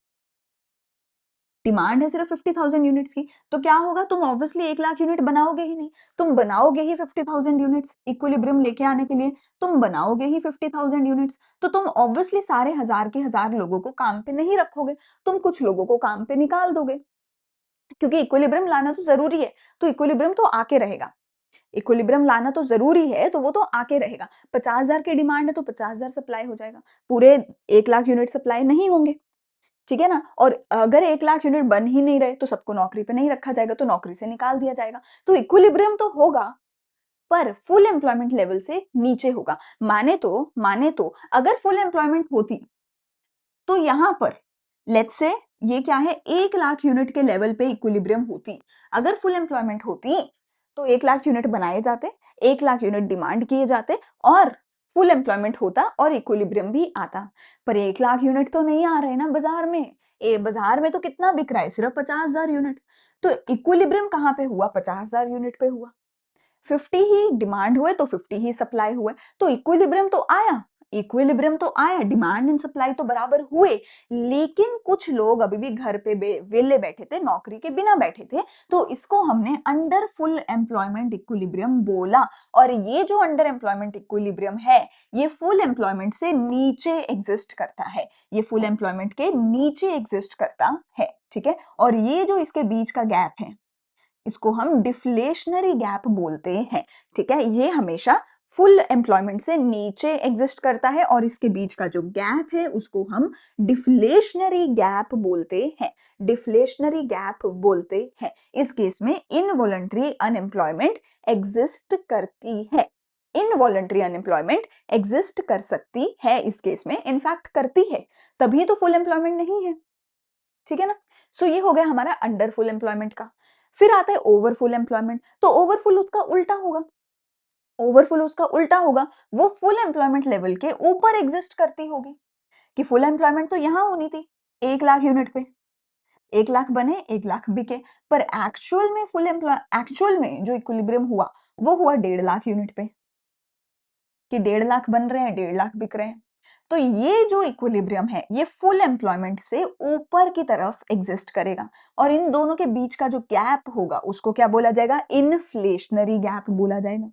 डिमांड है सिर्फ 50,000 यूनिट्स की, तो क्या होगा? तुम ऑब्वियसली 1 लाख यूनिट बनाओगे ही नहीं, तुम बनाओगे ही 50,000 यूनिट्स इक्विलिब्रियम लेके आने के लिए, तुम बनाओगे ही 50,000 यूनिट्स, तो तुम ऑब्वियसली सारे 1000 के 1000 लोगों को काम पे नहीं रखोगे, तुम कुछ लोगों को काम पे निकाल दोगे, क्योंकि इक्विलिब्रियम लाना तो ज़रूरी है, तो इक्विलिब्रियम तो आके रहेगा। इक्विलिब्रियम लाना तो ज़रूरी है, तो वो तो आके रहेगा। 50,000 की डिमांड है तो 50,000 सप्लाई हो जाएगा। पूरे 1 लाख यूनिट सप्लाई नहीं होंगे, ठीक है ना? और अगर 1 लाख यूनिट बन ही नहीं रहे, तो सबको नौकरी पे नहीं रखा जाएगा, तो नौकरी से निकाल दिया जाएगा। तो इक्विलिब्रियम तो होगा, पर फुल एम्प्लॉयमेंट लेवल से नीचे होगा। माने तो अगर फुल एम्प्लॉयमेंट होती तो यहाँ पर लेट्स से ये क्या है, 1 लाख यूनिट के लेवल पे इक्विलिब्रियम होती। अगर फुल एम्प्लॉयमेंट होती तो 1 लाख यूनिट बनाए जाते, 1 लाख यूनिट डिमांड किए जाते और फुल एम्प्लॉयमेंट होता और इक्विलिब्रियम भी आता। पर 1 लाख यूनिट तो नहीं आ रहे ना बाजार में। बाजार में तो कितना बिक रहा है? सिर्फ 50,000 यूनिट। तो इक्विलिब्रियम कहाँ पे हुआ? 50,000 यूनिट पे हुआ। 50 ही डिमांड हुए तो 50 ही सप्लाई हुए, तो इक्विलिब्रियम तो आया, डिमांड एंड सप्लाई तो बराबर हुए। लेकिन कुछ लोग अभी भी घर पे वेले बैठे थे, नौकरी के बिना बैठे थे, तो इसको हमने अंडर फुल एम्प्लॉयमेंट इक्विलिब्रियम बोला। और ये जो अंडर एम्प्लॉयमेंट इक्विलिब्रियम है, ये फुल एम्प्लॉयमेंट से नीचे एग्जिस्ट करता है, ये फुल एम्प्लॉयमेंट के नीचे एग्जिस्ट करता है। ठीक है, और ये जो इसके बीच का गैप है, इसको हम डिफ्लेशनरी गैप बोलते हैं। ठीक है, ये हमेशा फुल एम्प्लॉयमेंट से नीचे एग्जिस्ट करता है और इसके बीच का जो गैप है उसको हम डिफ्लेशनरी गैप बोलते हैं। डिफ्लेशनरी गैप बोलते हैं। इस केस में इनवॉलंटरी अनएम्प्लॉयमेंट एग्जिस्ट करती है। इनवॉलंटरी अनएम्प्लॉयमेंट एग्जिस्ट कर सकती है इस केस में, इनफैक्ट करती है, तभी तो फुल एम्प्लॉयमेंट नहीं है। ठीक है ना? सो ये हो गया हमारा अंडर फुल एम्प्लॉयमेंट का। फिर आता है ओवरफुल एम्प्लॉयमेंट। तो ओवरफुल उसका उल्टा होगा। ओवरफुल उसका उल्टा होगा, वो फुल एम्प्लॉयमेंट लेवल के ऊपर एग्जिस्ट करती होगी, कि फुल एम्प्लॉयमेंट तो यहां होनी थी 1 लाख यूनिट पे, 1 लाख बने, 1 लाख बिके, पर एक्चुअल में जो इक्विलिब्रियम हुआ, वो हुआ 1.5 लाख यूनिट पे, कि 1.5 लाख बन रहे हैं, 1.5 लाख बिक रहे हैं। तो ये जो इक्विलिब्रियम है, ये फुल एम्प्लॉयमेंट से ऊपर की तरफ एग्जिस्ट करेगा, और इन दोनों के बीच का जो गैप होगा, उसको क्या बोला जाएगा? इन्फ्लेशनरी गैप बोला जाएगा।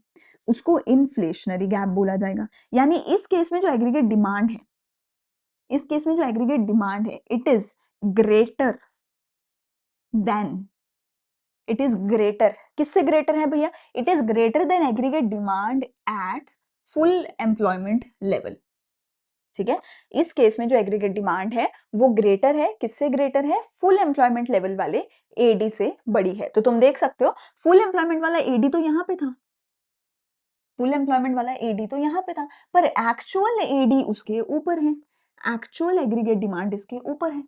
उसको इन्फ्लेशनरी गैप बोला जाएगा। यानी इस केस में जो एग्रीगेट डिमांड है, इस केस में जो एग्रीगेट डिमांड है, greater than it is greater, किससे ग्रेटर है भैया? It is greater then aggregate demand at full employment level. ठीक है, इस केस में जो एग्रीगेट डिमांड है वो ग्रेटर है, किससे ग्रेटर है? फुल एम्प्लॉयमेंट लेवल वाले एडी से बड़ी है। तो तुम देख सकते हो, फुल एम्प्लॉयमेंट वाला एडी तो यहाँ पे था, फुल एम्प्लॉयमेंट वाला एडी तो यहाँ पे था, पर एक्चुअल एडी उसके ऊपर है, एक्चुअल एग्रीगेट डिमांड इसके ऊपर है,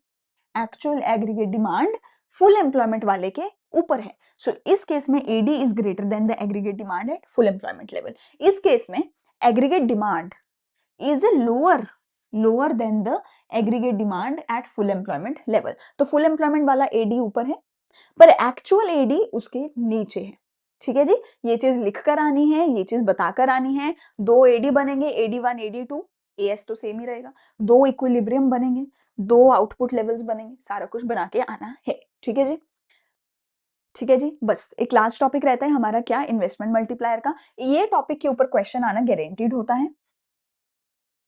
actual aggregate demand full employment वाले के ऊपर है। सो इस केस में AD is greater than the aggregate demand at full employment level. इस केस में aggregate demand is lower than the aggregate demand at full employment level. तो full employment वाला एडी ऊपर है, पर एक्चुअल एडी उसके नीचे है। ठीक है जी, ये चीज लिख कर आनी है, ये चीज बताकर आनी है। 2 एडी बनेंगे, AD1 AD2, एएस तो सेम ही रहेगा। 2 इक्विलिब्रियम बनेंगे, 2 आउटपुट लेवल्स बनेंगे, सारा कुछ बना के आना है। ठीक है जी, ठीक है जी। बस एक लास्ट टॉपिक रहता है हमारा, क्या? इन्वेस्टमेंट मल्टीप्लायर का। ये टॉपिक के ऊपर क्वेश्चन आना गारंटीड होता है।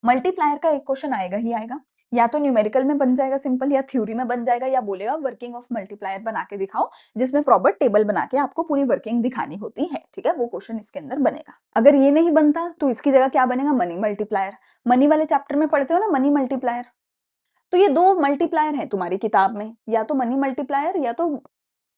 मल्टीप्लायर का एक क्वेश्चन आएगा ही आएगा, या तो न्यूमेरिकल में बन जाएगा सिंपल, या थ्योरी में बन जाएगा, या बोलेगा वर्किंग ऑफ मल्टीप्लायर बना के दिखाओ, जिसमें प्रॉपर टेबल बना के आपको पूरी वर्किंग दिखानी होती है। ठीक है, वो क्वेश्चन इसके अंदर बनेगा। अगर ये नहीं बनता तो इसकी जगह क्या बनेगा? Money multiplier. मनी वाले चैप्टर में पढ़ते हो ना, मनी मल्टीप्लायर। तो ये 2 मल्टीप्लायर हैं तुम्हारी किताब में, या तो मनी मल्टीप्लायर या तो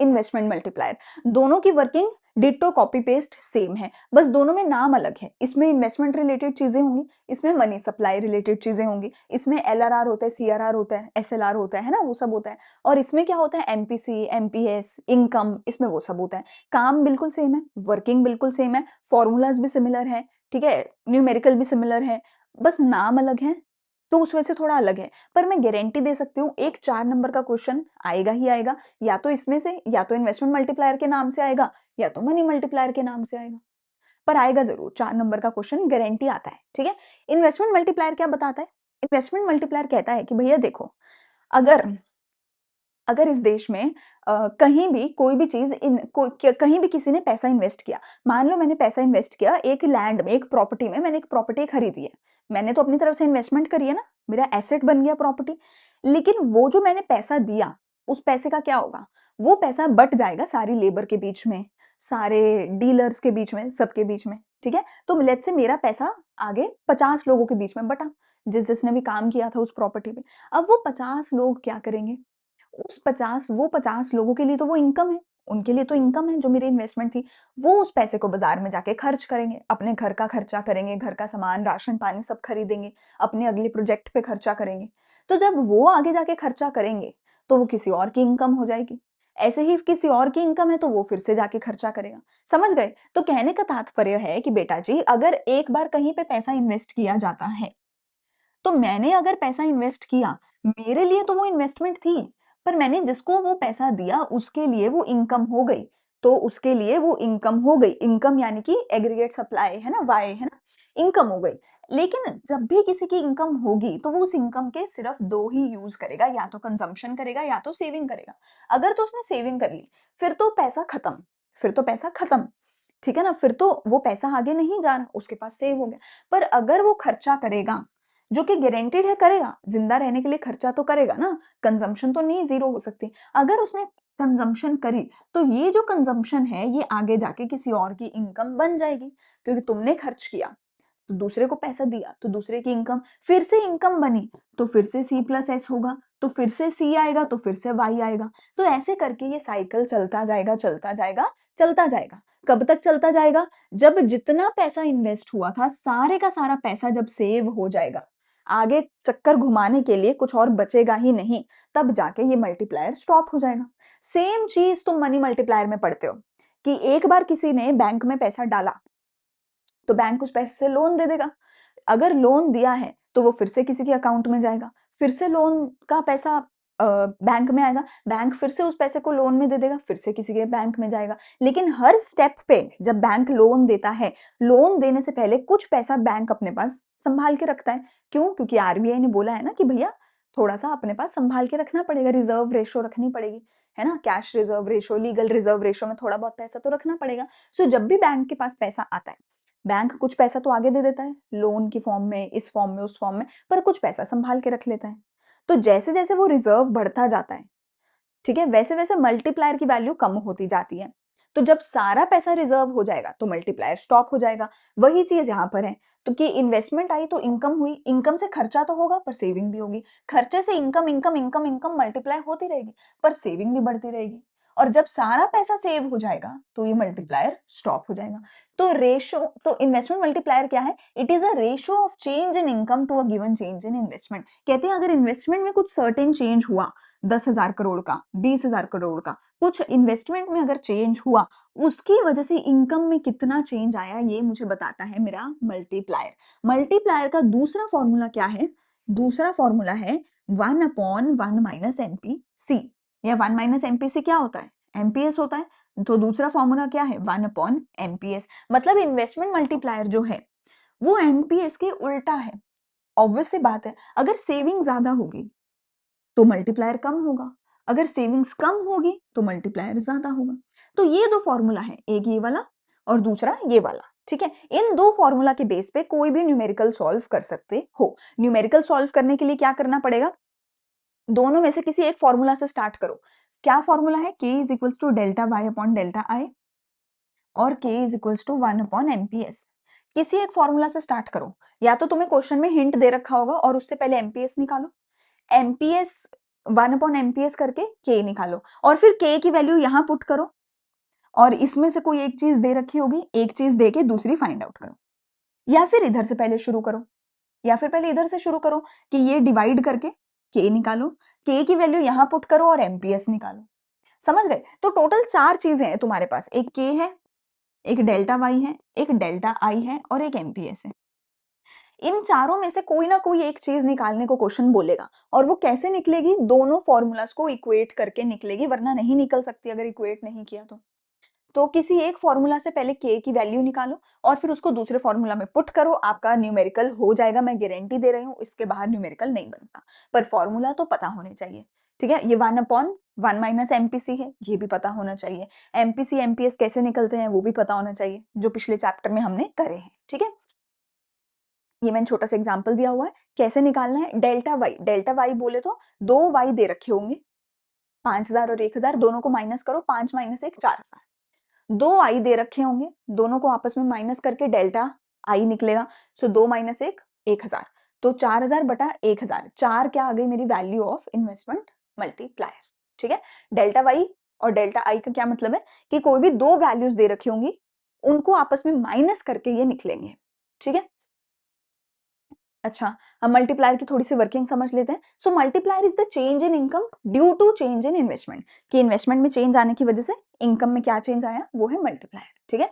इन्वेस्टमेंट मल्टीप्लायर। दोनों की working ditto copy paste same है, बस दोनों में नाम अलग है। इसमें इन्वेस्टमेंट रिलेटेड चीजें होंगी, इसमें मनी सप्लाई रिलेटेड चीजें होंगी। इसमें LRR होता है, CRR होता है, SLR होता है ना, वो सब होता है। और इसमें क्या होता है? NPC, MPS, इनकम, इसमें वो सब होता है। काम बिल्कुल सेम है, वर्किंग बिल्कुल सेम है, फॉर्मूलाज भी सिमिलर है, ठीक है, न्यूमेरिकल भी सिमिलर है, बस नाम अलग है, तो उस वजह से थोड़ा अलग है। पर मैं गारंटी दे सकती हूँ, एक 4 नंबर का क्वेश्चन आएगा ही आएगा, या तो इसमें से, या तो इन्वेस्टमेंट मल्टीप्लायर के नाम से आएगा, या तो मनी मल्टीप्लायर के नाम से आएगा, पर आएगा जरूर। 4 नंबर का क्वेश्चन गारंटी आता है। ठीक है, इन्वेस्टमेंट मल्टीप्लायर क्या बताता है? इन्वेस्टमेंट मल्टीप्लायर कहता है कि भैया देखो, अगर अगर इस देश में कहीं भी कोई भी चीज कहीं भी किसी ने पैसा इन्वेस्ट किया, मान लो मैंने पैसा इन्वेस्ट किया एक लैंड में, एक प्रॉपर्टी में, मैंने एक प्रॉपर्टी खरीदी है, मैंने तो अपनी तरफ से इन्वेस्टमेंट करी है ना, मेरा एसेट बन गया प्रॉपर्टी। लेकिन वो जो मैंने पैसा दिया, उस पैसे का क्या होगा? वो पैसा बट जाएगा सारी लेबर के बीच में, सारे डीलर्स के बीच में, सबके बीच में। ठीक है, तो लेट्स से मेरा पैसा आगे 50 लोगों के बीच में बटा, जिसने भी काम किया था उस प्रॉपर्टी पे। अब वो 50 लोग क्या करेंगे? उस 50 लोगों के लिए तो वो इनकम है, उनके लिए तो इनकम है जो मेरी इन्वेस्टमेंट थी। वो उस पैसे को बाजार में जाके खर्च करेंगे, अपने घर का खर्चा करेंगे, घर का सामान, राशन पानी सब खरीदेंगे, अपने अगले प्रोजेक्ट पे खर्चा करेंगे। तो जब वो आगे जाके खर्चा करेंगे, तो वो किसी और की इनकम हो जाएगी। ऐसे ही किसी और की इनकम है तो वो फिर से जाके खर्चा करेगा। समझ गए? तो कहने का तात्पर्य है कि बेटा जी, अगर एक बार कहीं पे पैसा इन्वेस्ट किया जाता है, तो मैंने अगर पैसा इन्वेस्ट किया, मेरे लिए तो वो इन्वेस्टमेंट थी, पर मैंने जिसको वो पैसा दिया उसके लिए वो इनकम हो गई। तो उसके लिए वो इनकम हो गई, इनकम यानी कि एग्रीगेट सप्लाई है ना, वाई है ना, इनकम हो गई। लेकिन जब भी किसी की इनकम होगी तो वो उस इनकम के सिर्फ 2 ही यूज करेगा, या तो कंजम्पशन करेगा या तो सेविंग करेगा। अगर तो उसने सेविंग कर ली, फिर तो पैसा खत्म, फिर तो पैसा खत्म। ठीक है ना, फिर तो वो पैसा आगे नहीं जा रहा, उसके पास सेव हो गया। पर अगर वो खर्चा करेगा, जो कि गारंटीड है करेगा, जिंदा रहने के लिए खर्चा तो करेगा ना, कंजम्पशन तो नहीं जीरो हो सकती। अगर उसने कंजम्पशन करी, तो ये जो कंजम्पशन है ये आगे जाके किसी और की इनकम बन जाएगी, क्योंकि तुमने खर्च किया तो दूसरे को पैसा दिया, तो दूसरे की इनकम, फिर से इनकम बनी, तो फिर से C+S होगा, तो फिर से C आएगा, तो फिर से Y आएगा। तो ऐसे करके ये साइकिल चलता जाएगा, चलता जाएगा, चलता जाएगा। कब तक चलता जाएगा? जब जितना पैसा इन्वेस्ट हुआ था, सारे का सारा पैसा जब सेव हो जाएगा, आगे चक्कर घुमाने के लिए कुछ और बचेगा ही नहीं, तब जाके ये मल्टीप्लायर स्टॉप हो जाएगा। सेम चीज तुम मनी मल्टीप्लायर में पढ़ते हो, कि एक बार किसी ने बैंक में पैसा डाला, तो बैंक उस पैसे से लोन दे देगा। अगर लोन दिया है तो वो फिर से किसी के अकाउंट में जाएगा, फिर से लोन का पैसा बैंक में आएगा, बैंक फिर से उस पैसे को लोन में दे देगा, फिर से किसी के बैंक में जाएगा। लेकिन हर स्टेप पे जब बैंक लोन देता है, लोन देने से पहले कुछ पैसा बैंक अपने पास संभाल के रखता है। क्यों? क्योंकि आरबीआई ने बोला है ना कि भैया थोड़ा-सा अपने पास संभाल के रखना पड़ेगा, रिजर्व रेशो रखनी पड़ेगी, है ना? Cash reserve ratio, legal reserve ratio में थोड़ा बहुत पैसा तो रखना पड़ेगा। सो जब भी बैंक के पास पैसा आता है, बैंक कुछ पैसा तो आगे दे देता है, लोन की फॉर्म में, इस फॉर्म में, उस फॉर्म में, पर कुछ पैसा संभाल के रख लेता है। तो जैसे-जैसे वो रिजर्व बढ़ता जाता है, ठीक है, वैसे-वैसे मल्टीप्लायर की वैल्यू कम होती जाती है। तो जब सारा पैसा रिजर्व हो जाएगा, तो मल्टीप्लायर स्टॉप हो जाएगा। वही चीज़ यहाँ पर है, तो कि इन्वेस्टमेंट आई तो इनकम हुई, इनकम से खर्चा तो होगा पर सेविंग भी होगी। खर्चे से income, income, income, income multiply होती रहेगी, पर सेविंग भी बढ़ती रहेगी। और जब सारा पैसा सेव हो जाएगा, तो ये मल्टीप्लायर स्टॉप हो जाएगा। तो रेशो तो इन्वेस्टमेंट मल्टीप्लायर क्या है? It is a ratio of change in income to a given change in investment. कहते हैं अगर इन्वेस्टमेंट में कुछ सर्टेन चेंज हुआ, 10,000 करोड़ का, 20,000 करोड़ का, कुछ इन्वेस्टमेंट में अगर चेंज हुआ, उसकी वजह से इनकम में कितना चेंज आया, ये मुझे बताता है मेरा मल्टीप्लायर। मल्टीप्लायर का दूसरा फॉर्मूला क्या है? दूसरा फॉर्मूला है 1/1 माइनस एमपीसी, या 1 माइनस एमपीसी क्या होता है? एमपीएस होता है। तो दूसरा फॉर्मूला क्या है? 1/एमपीएस। मतलब इन्वेस्टमेंट मल्टीप्लायर जो है, वो एमपीएस के उल्टा है। ऑब्वियस सी बात है, अगर सेविंग ज्यादा होगी तो मल्टीप्लायर कम होगा, अगर सेविंग्स कम होगी तो मल्टीप्लायर ज्यादा होगा। तो ये दो फॉर्मूला है, एक ये वाला और दूसरा ये वाला, ठीक है। इन दो फॉर्मूला के बेस पे कोई भी न्यूमेरिकल सॉल्व कर सकते हो। न्यूमेरिकल सॉल्व करने के लिए क्या करना पड़ेगा? दोनों में से किसी एक फॉर्मूला से स्टार्ट करो। क्या फॉर्मूला है? k is equal to delta Y upon delta I और k इज इक्वल टू 1/एमपीएस। किसी एक फॉर्मूला से स्टार्ट करो, या तो तुम्हें क्वेश्चन में हिंट दे रखा होगा और उससे पहले एमपीएस निकालो, एमपीएस 1/एमपीएस करके k निकालो और फिर k की वैल्यू यहां पुट करो और इसमें से कोई एक चीज दे रखी होगी, एक चीज दे के दूसरी फाइंड आउट करो, या फिर इधर से पहले शुरू करो, या फिर पहले इधर से शुरू करो कि ये डिवाइड करके k निकालो, k की वैल्यू यहां पुट करो और एमपीएस निकालो। समझ गए? तो टोटल 4 चीजें हैं तुम्हारे पास, एक k है, एक डेल्टा वाई है, एक डेल्टा आई है और एक एमपीएस है। इन चारों में से कोई ना कोई एक चीज निकालने को क्वेश्चन बोलेगा, और वो कैसे निकलेगी? दोनों फॉर्मूलाज को इक्वेट करके निकलेगी, वरना नहीं निकल सकती अगर इक्वेट नहीं किया तो। तो किसी एक फॉर्मूला से पहले k की वैल्यू निकालो और फिर उसको दूसरे फॉर्मूला में पुट करो, आपका न्यूमेरिकल हो जाएगा। मैं गारंटी दे रही हूँ, इसके बाहर न्यूमेरिकल नहीं बनता, पर फॉर्मूला तो पता होने चाहिए, ठीक है। ये 1/1 माइनस एमपीसी है, ये भी पता होना चाहिए। एमपीसी एमपीएस कैसे निकलते हैं वो भी पता होना चाहिए, जो पिछले चैप्टर में हमने करे हैं, ठीक है। ये मैंने छोटा सा एग्जांपल दिया हुआ है, कैसे निकालना है। डेल्टा वाई बोले तो दो वाई दे रखे होंगे, 5,000 और 1,000, दोनों को माइनस करो, 5 माइनस 1 4,000। दो आई दे रखे होंगे, दोनों को आपस में माइनस करके डेल्टा आई निकलेगा। सो 2 माइनस 1 1,000, तो 4,000 बटा 1,000, 4 क्या आ गई मेरी वैल्यू ऑफ इन्वेस्टमेंट मल्टीप्लायर, ठीक है। डेल्टा वाई और डेल्टा आई का क्या मतलब है कि कोई भी दो वैल्यूज दे रखी होंगी, उनको आपस में माइनस करके ये निकलेंगे, ठीक है। अच्छा, हम मल्टीप्लायर की थोड़ी सी वर्किंग समझ लेते हैं। So multiplier is the change in income due to change in investment, कि इन्वेस्टमेंट में चेंज आने की वजह से इनकम में क्या चेंज आया, वो है मल्टीप्लायर, ठीक है।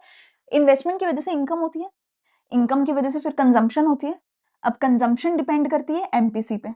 इन्वेस्टमेंट की वजह से इनकम होती है, इनकम की वजह से फिर कंजम्पशन होती है। अब कंजम्पशन डिपेंड करती है एमपीसी पे,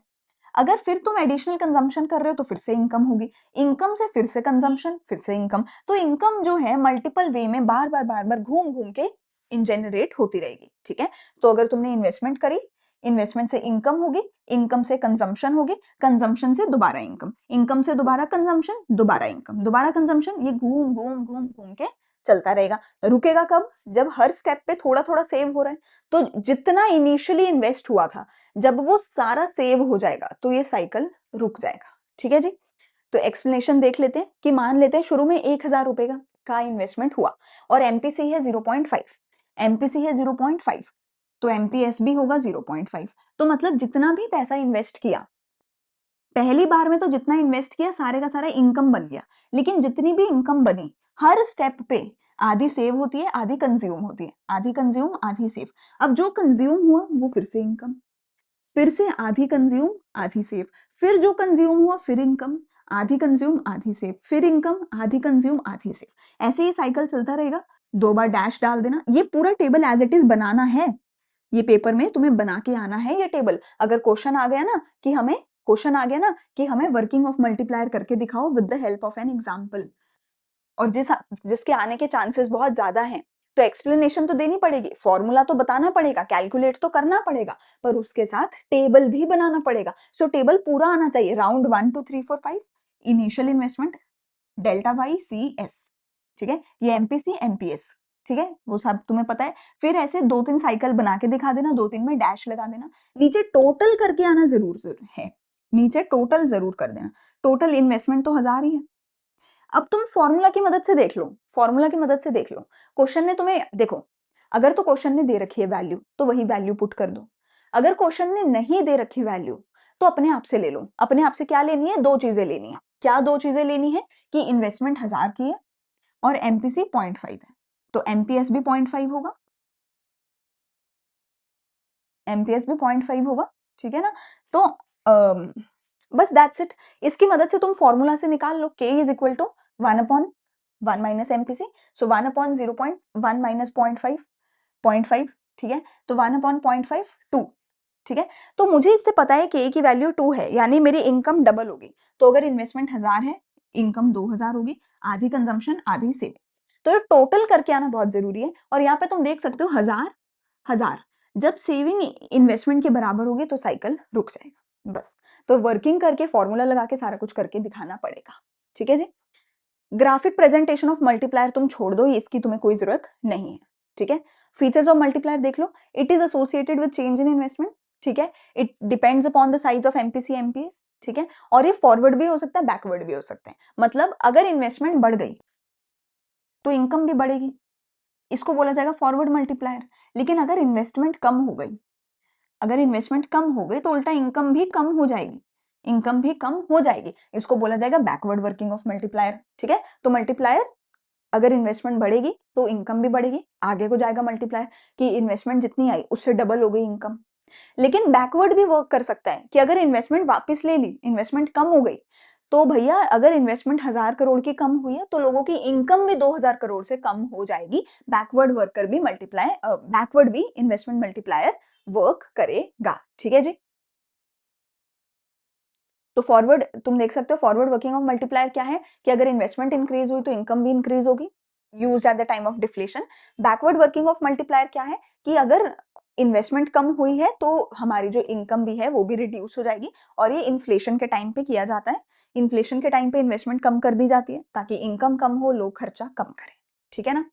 अगर फिर तुम एडिशनल कंजम्पशन कर रहे हो तो फिर से इनकम होगी, इनकम से फिर से कंजम्पशन, फिर से इनकम। तो इनकम जो है मल्टीपल वे में बार बार घूम घूम के इन जनरेट होती रहेगी, ठीक है। तो अगर तुमने इन्वेस्टमेंट करी, इन्वेस्टमेंट से इनकम होगी, इनकम से कंजम्पशन होगी, कंजम्पशन से दोबारा इनकम, इनकम से दोबारा कंजम्पशन, दोबारा इनकम, दोबारा कंजम्पशन, ये घूम घूम घूम घूम के चलता रहेगा। रुकेगा कब? जब हर स्टेप पे थोड़ा थोड़ा सेव हो रहा है, तो जितना इनिशियली इन्वेस्ट हुआ था, जब वो सारा सेव हो जाएगा तो ये साइकिल रुक जाएगा, ठीक है जी। तो एक्सप्लेनेशन देख लेते हैं कि मान लेते हैं शुरू में 1,000 रुपए का इन्वेस्टमेंट हुआ और एमपीसी है 0.5, एमपीसी है 0.5, तो एमपीएस भी होगा 0.5। तो मतलब जितना भी पैसा इन्वेस्ट किया, पहली बार में तो जितना इन्वेस्ट किया सारे का सारा इनकम बन गया, लेकिन जितनी भी इनकम बनी, हर स्टेप पे आधी सेव होती है, आधी कंज्यूम होती है, आधी कंज्यूम आधी सेव। अब जो कंज्यूम हुआ वो फिर से इनकम, फिर से आधी कंज्यूम आधी सेव, फिर जो कंज्यूम हुआ फिर इनकम, आधी कंज्यूम आधी सेव, फिर इनकम, आधी कंज्यूम आधी सेव, ऐसे ही साइकिल चलता रहेगा। दो बार डैश डाल देना, ये पूरा टेबल एज इट इज बनाना है, ये पेपर में तुम्हें बना के आना है ये टेबल। अगर क्वेश्चन आ गया ना कि हमें क्वेश्चन आ गया ना कि हमें वर्किंग ऑफ मल्टीप्लायर करके दिखाओ with the help of an example, और जिसके आने के चांसेस बहुत ज्यादा हैं, तो एक्सप्लेनेशन तो देनी पड़ेगी, फॉर्मूला तो बताना पड़ेगा, कैलकुलेट तो करना पड़ेगा, पर उसके साथ टेबल भी बनाना पड़ेगा। सो टेबल पूरा आना चाहिए, round 1 2 3 4 5, initial investment, delta Y C S, ठीक है, ये एमपीसी एमपीएस, ठीक है, वो सब तुम्हें पता है। फिर ऐसे 2 3 साइकिल बना के दिखा देना, 2 3 में डैश लगा देना, नीचे टोटल करके आना जरूर है, नीचे टोटल जरूर कर देना। टोटल इन्वेस्टमेंट तो 1000 ही है। अब तुम फॉर्मूला की मदद से देख लो, फॉर्मूला की मदद से देख लो, क्वेश्चन ने तुम्हें देखो, अगर तो क्वेश्चन ने दे रखी है वैल्यू तो वही वैल्यू पुट कर दो, अगर क्वेश्चन ने नहीं दे रखी वैल्यू तो अपने आप से ले लो। अपने आप से क्या लेनी है? 2 चीजें लेनी है। क्या 2 चीजें लेनी है? कि इन्वेस्टमेंट 1000 की है और एमपीसी 0.5 है, तो एमपीएस भी 0.5 होगा, एमपीएस भी 0.5 होगा, ठीक है ना। तो बस दैट्स इट। इसकी मदद से तुम फॉर्मूला से निकाल लो, k is equal to 1/1 minus MPC, so 1/0.1 minus 0.5, ठीक है, तो 1/0.5 2, ठीक है। तो मुझे इससे पता है कि a की वैल्यू 2 है, यानी मेरी इनकम डबल होगी। तो अगर इन्वेस्टमेंट 1000 है, इनकम 2000 होगी, आधी कंजम्पशन आधी सेविंग्स। तो ये टोटल करके आना बहुत जरूरी है। और यहाँ पे तुम देख सकते हो 1000 1000, जब सेविंग इन्वेस्टमेंट के बराबर होगी तो साइकिल रुक जाएगा, बस। तो वर्किंग करके फॉर्मूला लगा के सारा कुछ करके दिखाना पड़ेगा, ठीक है जी। ग्राफिक प्रेजेंटेशन ऑफ मल्टीप्लायर तुम छोड़ दो, इसकी तुम्हें कोई जरूरत नहीं है, ठीक है। फीचर्स ऑफ मल्टीप्लायर देख लो, it is associated with change in investment, ठीक है, it depends upon the size of MPC MPS, ठीक है, और ये फॉरवर्ड भी हो सकता है, बैकवर्ड भी हो सकते हैं। मतलब अगर इन्वेस्टमेंट बढ़ गई तो इनकम भी बढ़ेगी, इसको बोला जाएगा फॉरवर्ड मल्टीप्लायर। लेकिन अगर इन्वेस्टमेंट कम हो गई, अगर इन्वेस्टमेंट कम हो गई तो उल्टा इनकम भी कम हो जाएगी, इनकम भी कम हो जाएगी, इसको बोला जाएगा बैकवर्ड वर्किंग ऑफ मल्टीप्लायर, ठीक है। तो मल्टीप्लायर, अगर इन्वेस्टमेंट बढ़ेगी तो इनकम भी बढ़ेगी, आगे को जाएगा मल्टीप्लायर कि इन्वेस्टमेंट जितनी आई उससे डबल हो गई इनकम। लेकिन बैकवर्ड भी वर्क कर सकता है कि अगर इन्वेस्टमेंट वापस ले ली, इन्वेस्टमेंट कम हो गई, तो भैया अगर इन्वेस्टमेंट 1000 करोड़ की कम हुई है तो लोगों की इनकम भी 2000 करोड़ से कम हो जाएगी। बैकवर्ड वर्कर भी मल्टीप्लाई, बैकवर्ड भी इन्वेस्टमेंट मल्टीप्लायर वर्क करेगा, ठीक है जी। तो फॉरवर्ड तुम देख सकते हो, फॉरवर्ड वर्किंग ऑफ मल्टीप्लायर क्या है कि अगर इन्वेस्टमेंट इंक्रीज हुई तो इनकम भी इंक्रीज होगी, used at the time of deflation. Backward working of multiplier क्या है कि अगर इन्वेस्टमेंट कम हुई है तो हमारी जो इनकम भी है वो भी रिड्यूस हो जाएगी, और ये इन्फ्लेशन के टाइम पे किया जाता है। इन्फ्लेशन के टाइम पे इन्वेस्टमेंट कम कर दी जाती है ताकि इनकम कम हो, लोग खर्चा कम करें, ठीक है ना।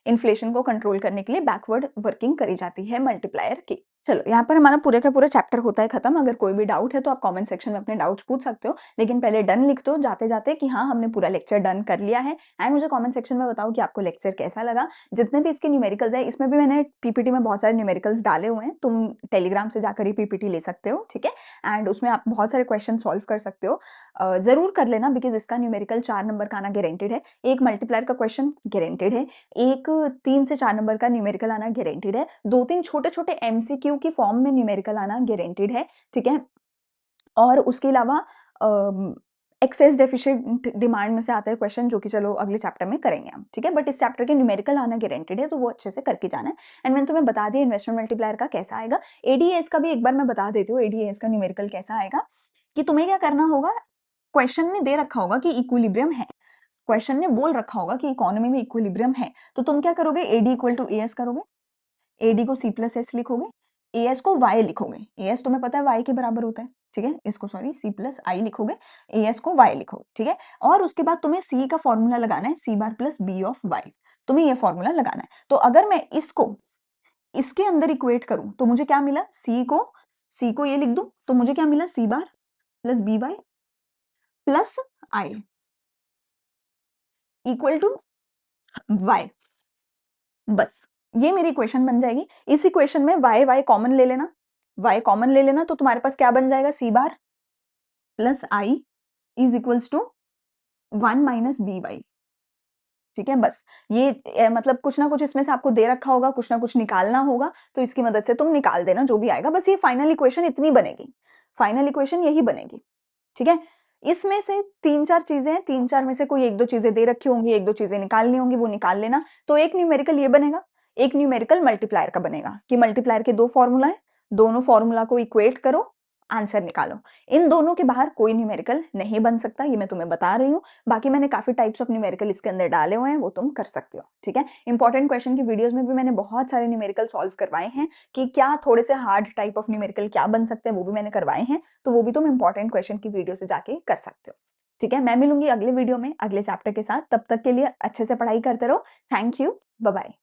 इन्फ्लेशन को कंट्रोल करने के लिए बैकवर्ड वर्किंग करी जाती है मल्टीप्लायर की। चलो, यहाँ पर हमारा पूरे का पूरा चैप्टर होता है खत्म। अगर कोई भी डाउट है तो आप कमेंट सेक्शन में अपने डाउट्स पूछ सकते हो, लेकिन पहले डन लिख दो जाते जाते कि हाँ हमने पूरा लेक्चर डन कर लिया है। एंड मुझे कमेंट सेक्शन में बताओ कि आपको लेक्चर कैसा लगा। जितने भी इसके न्यूमेरिकल्स है, इसमें भी मैंने पीपीटी में बहुत सारे न्यूमेरिकल्स डाले हुए हैं, तुम टेलीग्राम से जाकर ही पीपीटी ले सकते हो, ठीक है। एंड उसमें आप बहुत सारे क्वेश्चन सॉल्व कर सकते हो, जरूर कर लेना, बिकॉज इसका न्यूमेरिकल 4 नंबर का आना गारंटेड है, एक मल्टीप्लायर का क्वेश्चन गारंटेड है, एक 3 से 4 नंबर का न्यूमेरिकल आना गारंटेड है, 2 3 छोटे छोटे एमसीक्यू की फॉर्म में न्यूमेरिकल आना गारंटेड है, ठीक है। और उसके अलावा एक्सेस डेफिशिएंट डिमांड में से आता है क्वेश्चन, जो कि चलो अगले चैप्टर में करेंगे हम, ठीक है। बट इस चैप्टर के न्यूमेरिकल आना गारंटेड है, तो वो अच्छे से करके जाना है। एंड मैंने तुम्हें बता दिया इन्वेस्टमेंट मल्टीप्लायर का कैसा आएगा। एडीएस का भी एक बार मैं बता देती हूँ, एडीएस का न्यूमेरिकल कैसा आएगा कि तुम्हें क्या करना होगा, क्वेश्चन में दे रखा होगा कि इक्विलिब्रियम है, क्वेश्चन ने बोल रखा होगा कि इकोनॉमी में इक्विलिब्रियम है, तो तुम क्या करोगे, एडी इक्वल टू एएस करोगे, एडी को सी प्लस एस लिखोगे, एएस को वाई लिखोगे, एएस तुम्हें पता है वाई के बराबर होता है, ठीक है, इसको सॉरी सी प्लस आई लिखोगे, एएस को वाई लिखोगे, ठीक है। और उसके बाद तुम्हें सी का फॉर्मूला लगाना है, सी bar plus B of Y, तुम्हें ये फॉर्मूला लगाना है। तो अगर मैं इसको इसके अंदर इक्वेट करूं तो मुझे क्या मिला, सी को ये लिख दूं तो मुझे क्या मिला, C bar plus B Y plus I equal to Y, बस ये मेरी इक्वेशन बन जाएगी। इस इक्वेशन में वाई वाई कॉमन ले लेना, वाई कॉमन ले लेना, तो तुम्हारे पास क्या बन जाएगा, C bar plus I is equals to 1 minus B Y, ठीक है। बस ये मतलब कुछ ना कुछ इसमें से आपको दे रखा होगा, कुछ ना कुछ निकालना होगा, तो इसकी मदद से तुम निकाल देना जो भी आएगा। बस ये फाइनल इक्वेशन इतनी बनेगी, फाइनल इक्वेशन यही बनेगी, ठीक है। इसमें से 3 4 चीजें हैं, 3 4 में से कोई 1 2 चीजें दे रखी होंगी, 1 2 चीजें निकालनी होंगी, वो निकाल लेना। तो एक न्यूमेरिकल ये बनेगा, एक न्यूमेरिकल मल्टीप्लायर का बनेगा कि मल्टीप्लायर के 2 फॉर्मूला है, दोनों फॉर्मूला को इक्वेट करो आंसर निकालो। इन दोनों के बाहर कोई न्यूमेरिकल नहीं बन सकता, ये मैं तुम्हें बता रही हूँ। बाकी मैंने काफ़ी टाइप्स ऑफ न्यूमेरिकल इसके अंदर डाले हुए हैं, वो तुम कर सकते हो, ठीक है? इंपॉर्टेंट क्वेश्चन की वीडियोज़ में भी मैंने बहुत सारे न्यूमेरिकल सॉल्व करवाए हैं कि क्या थोड़े से हार्ड टाइप ऑफ न्यूमेरिकल क्या बन सकते हैं, वो भी मैंने करवाए हैं, तो वो भी तुम इंपॉर्टेंट क्वेश्चन की वीडियो से जाके कर सकते हो, ठीक है? मैं मिलूँगी अगले वीडियो में, अगले चैप्टर के साथ, तब तक के लिए अच्छे से पढ़ाई करते रहो। Thank you, bye-bye.